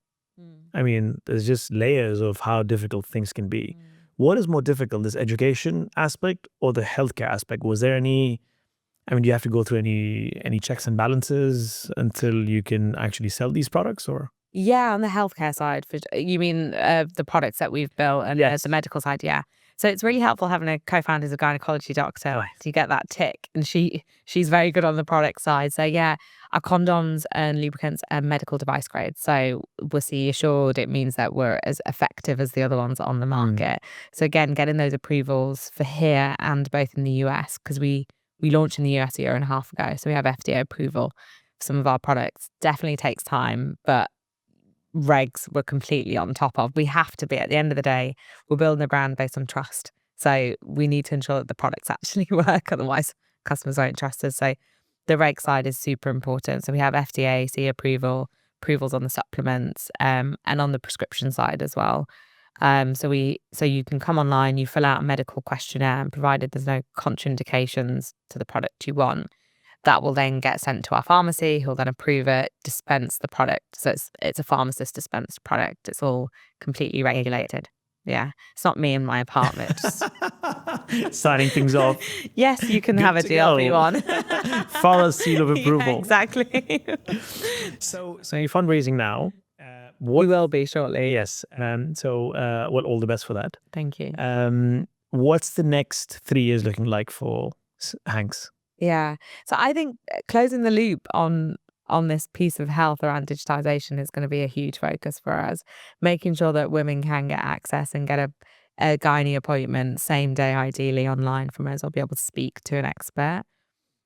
I mean, there's just layers of how difficult things can be. What is more difficult, this education aspect or the healthcare aspect? Was there do you have to go through any checks and balances until you can actually sell these products, or? Yeah, on the healthcare side, you mean the products that we've built and Yes. the medical side, yeah. So it's really helpful having a co-founder as a gynecology doctor to get that tick, and she's very good on the product side. So yeah, our condoms and lubricants are medical device grade. So we're CE assured. It means that we're as effective as the other ones on the market. So again, getting those approvals for here and both in the US, because we launched in the US a year and a half ago, so we have FDA approval for some of our products. Definitely takes time, but regs we're completely on top of. We have to be. At the end of the day, we're building a brand based on trust. So we need to ensure that the products actually work. Otherwise, customers won't trust us. So the reg side is super important. So we have FDA, CE approvals on the supplements, and on the prescription side as well. So you can come online, you fill out a medical questionnaire, and provided there's no contraindications to the product you want, that will then get sent to our pharmacy, who'll then approve it, dispense the product. So it's a pharmacist dispensed product. It's all completely regulated. Yeah, it's not me in my apartment just signing things off. Yes, you can have a GLP-1. Farah's seal of approval. Yeah, exactly. So you're fundraising now. We will be shortly. Yes. So all the best for that. Thank you. What's the next 3 years looking like for HANX? Yeah. So I think closing the loop on this piece of health around digitization is going to be a huge focus for us. Making sure that women can get access and get a gynae appointment same day, ideally online from us, or be able to speak to an expert.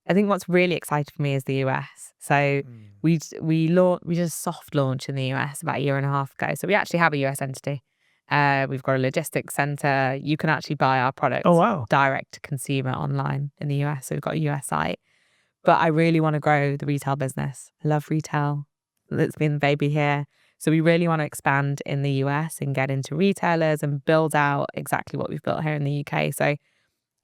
I think what's really exciting for me is the US. So we did a soft launch in the US about a year and a half ago. So we actually have a US entity. We've got a logistics center. You can actually buy our products direct to consumer online in the US. So we've got a US site. But I really want to grow the retail business. I love retail. It's been the baby here. So we really want to expand in the US and get into retailers and build out exactly what we've built here in the UK. So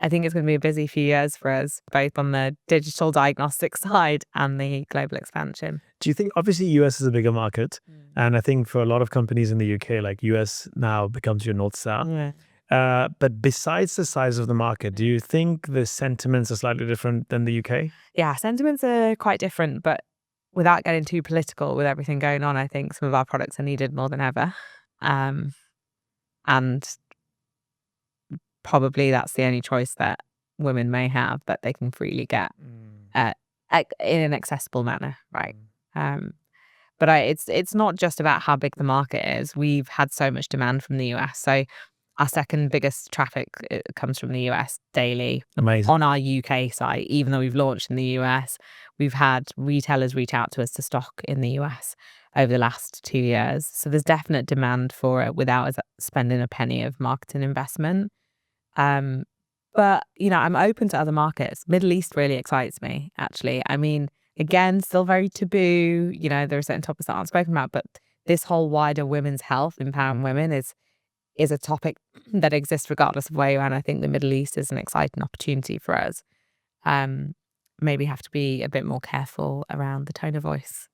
I think it's going to be a busy few years for us, both on the digital diagnostic side and the global expansion. Do you think, obviously US is a bigger market, and I think for a lot of companies in the UK, like US now becomes your North Star. Yeah. But besides the size of the market, do you think the sentiments are slightly different than the UK? Yeah, sentiments are quite different, but without getting too political with everything going on, I think some of our products are needed more than ever. And probably that's the only choice that women may have that they can freely get in an accessible manner, right? But it's not just about how big the market is. We've had so much demand from the US. So our second biggest traffic comes from the US daily. Amazing. On our UK site, even though we've launched in the US, we've had retailers reach out to us to stock in the US over the last 2 years. So there's definite demand for it without us spending a penny of marketing investment. But, I'm open to other markets. Middle East really excites me, actually. I mean, again, still very taboo. There are certain topics that aren't spoken about, but this whole wider women's health, empowering women is a topic that exists regardless of where you are. And I think the Middle East is an exciting opportunity for us. Maybe have to be a bit more careful around the tone of voice.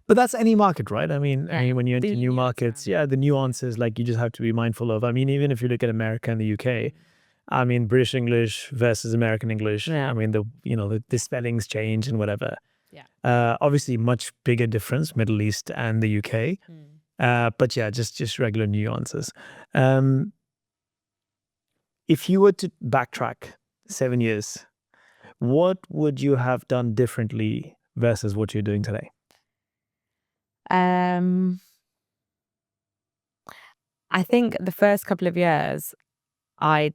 But that's any market, right? I mean, Yeah. when you enter new markets, the nuances, like you just have to be mindful of. I mean, even if you look at America and the UK, I mean, British English versus American English. Yeah. I mean, the spellings change and whatever. Yeah. Obviously, much bigger difference, Middle East and the UK. But yeah, just regular nuances. If you were to backtrack 7 years, what would you have done differently versus what you're doing today? I think the first couple of years, I'd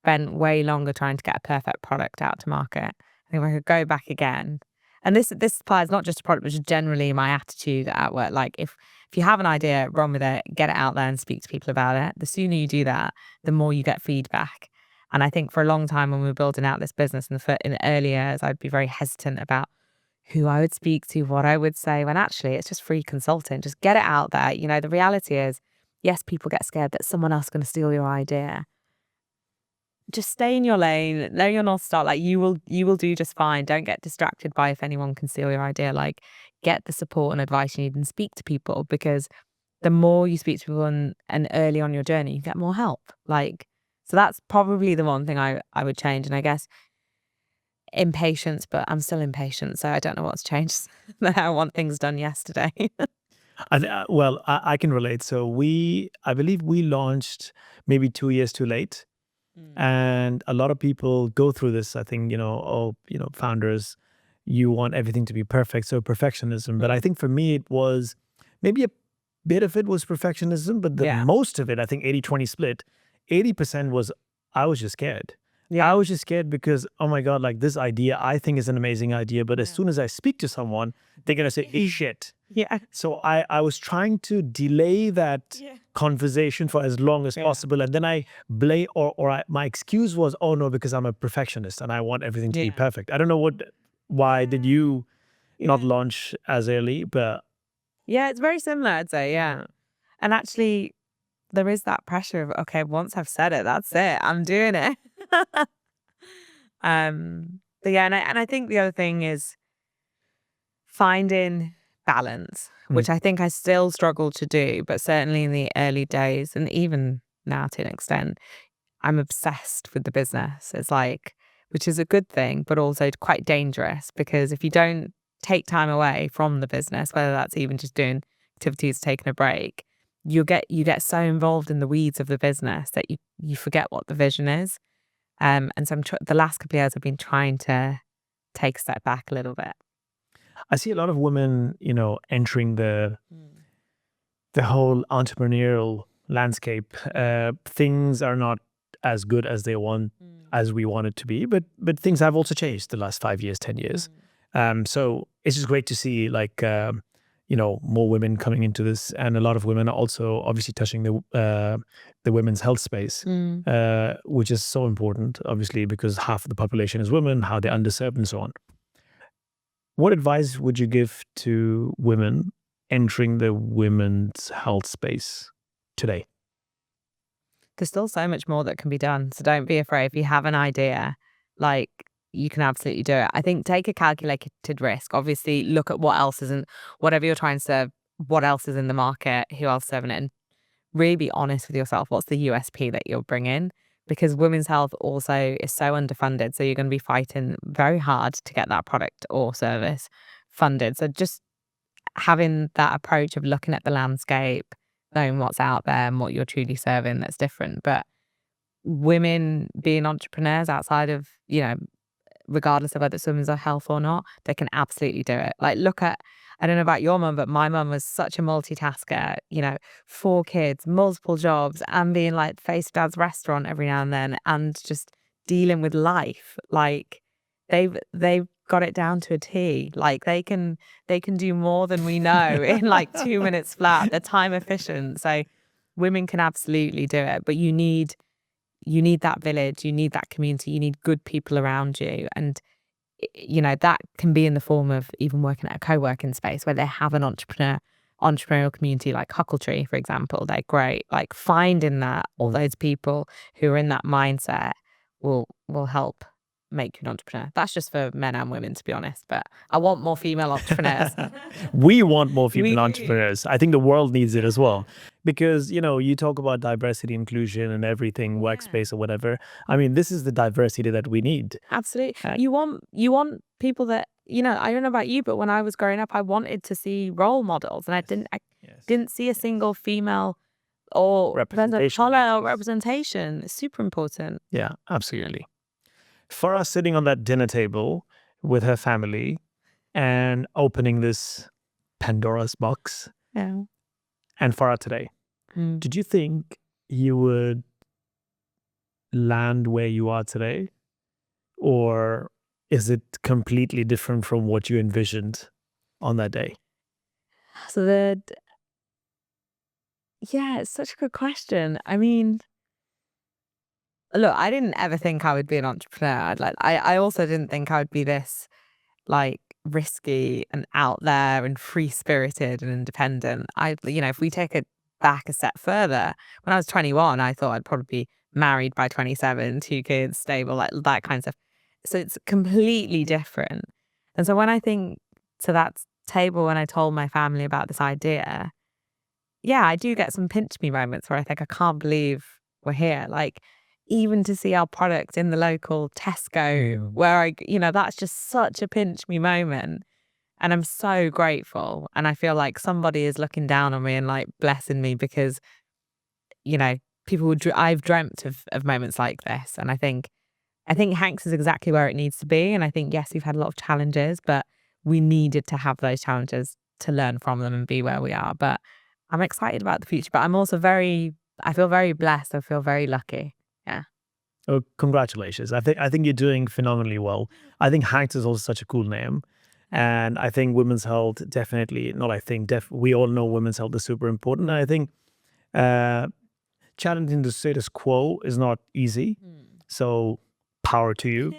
spent way longer trying to get a perfect product out to market. I think if I could go back again, and this applies not just to product, but just generally my attitude at work. Like if you have an idea, run with it, get it out there and speak to people about it. The sooner you do that, the more you get feedback. And I think for a long time when we were building out this business in the early years, I'd be very hesitant about who I would speak to, what I would say, when actually it's just free consulting. Just get it out there. The reality is, yes, people get scared that someone else is going to steal your idea. Just stay in your lane, know your North Star. Like you will do just fine. Don't get distracted by if anyone can steal your idea. Like get the support and advice you need and speak to people, because the more you speak to people and early on your journey, you get more help. So that's probably the one thing I would change. And I guess impatience, but I'm still impatient. So I don't know what's changed. I want things done yesterday. I can relate. So I believe we launched maybe 2 years too late. And a lot of people go through this. I think, founders, you want everything to be perfect. So perfectionism. But I think for me, it was maybe a bit of it was perfectionism, but most of it, I think 80-20 split, 80% was I was just scared. Yeah. I was just scared because, oh my God, like this idea I think is an amazing idea. But as soon as I speak to someone, they're going to say, shit. Yeah. So I was trying to delay that conversation for as long as possible. And then I blame my excuse was, oh no, because I'm a perfectionist and I want everything to be perfect. I don't know why did you not launch as early, but. Yeah, it's very similar, I'd say. Yeah. And actually, there is that pressure of, okay, once I've said it, that's it. I'm doing it. But yeah, and I think the other thing is finding balance, which I think I still struggle to do, but certainly in the early days and even now to an extent, I'm obsessed with the business. It's like, which is a good thing, but also quite dangerous, because if you don't take time away from the business, whether that's even just doing activities, taking a break, you get so involved in the weeds of the business that you forget what the vision is. And so the last couple of years I've been trying to take a step back a little bit. I see a lot of women, entering the whole entrepreneurial landscape. Things are not as good as we want it to be, but things have also changed the last 5 years, 10 years. So it's just great to see more women coming into this, and a lot of women are also obviously touching the women's health space, which is so important, obviously, because half of the population is women, how they're underserved and so on. What advice would you give to women entering the women's health space today? There's still so much more that can be done. So don't be afraid. If you have an idea, you can absolutely do it. I think take a calculated risk. Obviously, look at what else isn't, whatever you're trying to serve, what else is in the market, who else is serving it, and really be honest with yourself. What's the USP that you'll bring in? Because women's health also is so underfunded. So you're going to be fighting very hard to get that product or service funded. So just having that approach of looking at the landscape, knowing what's out there and what you're truly serving that's different. But women being entrepreneurs outside of, regardless of whether it's women's health or not, they can absolutely do it. Look at, I don't know about your mum, but my mum was such a multitasker, 4 kids, multiple jobs, and being face of dad's restaurant every now and then, and just dealing with life. They've got it down to a T. They can do more than we know in 2 minutes flat. They're time efficient. So women can absolutely do it, but you need that village, you need that community, you need good people around you. And, that can be in the form of even working at a co-working space where they have an entrepreneurial community like Huckletree, for example. They're great. Finding that, all those people who are in that mindset will help make you an entrepreneur. That's just for men and women, to be honest. But I want more female entrepreneurs. We want more female We do. entrepreneurs. I think the world needs it as well. Because, you talk about diversity, inclusion and everything, workspace or whatever. I mean, this is the diversity that we need. Absolutely. You want people that, I don't know about you, but when I was growing up, I wanted to see role models, and I didn't see a single female or representation. It's super important. Yeah, absolutely. Farah sitting on that dinner table with her family and opening this Pandora's box. Yeah. And Farah today, did you think you would land where you are today? Or is it completely different from what you envisioned on that day? So it's such a good question. I mean, look, I didn't ever think I would be an entrepreneur. I also didn't think I would be this risky and out there and free spirited and independent. If we take it back a step further, when I was 21, I thought I'd probably be married by 27, 2 kids, stable, that kind of stuff. So it's completely different. And so when I think to that table, when I told my family about this idea, I do get some pinch me moments where I think, I can't believe we're here. Even to see our product in the local Tesco, where that's just such a pinch me moment. And I'm so grateful. And I feel like somebody is looking down on me and blessing me because, people I've dreamt of moments like this. And I think HANX is exactly where it needs to be. And I think, yes, we've had a lot of challenges, but we needed to have those challenges to learn from them and be where we are. But I'm excited about the future. But I'm also I feel very blessed. I feel very lucky. Yeah. Oh, congratulations. I think you're doing phenomenally well. I think HANX is also such a cool name. And I think women's health we all know women's health is super important. And I think challenging the status quo is not easy. So power to you.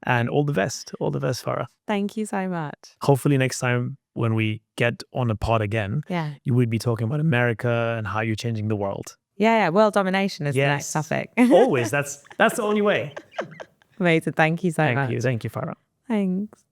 And all the best, Farah. Thank you so much. Hopefully next time when we get on a pod again, you will be talking about America and how you're changing the world. Yeah. World domination is the next topic. Always. That's the only way. Amazing. Thank you so much. Thank you, Farah. Thanks.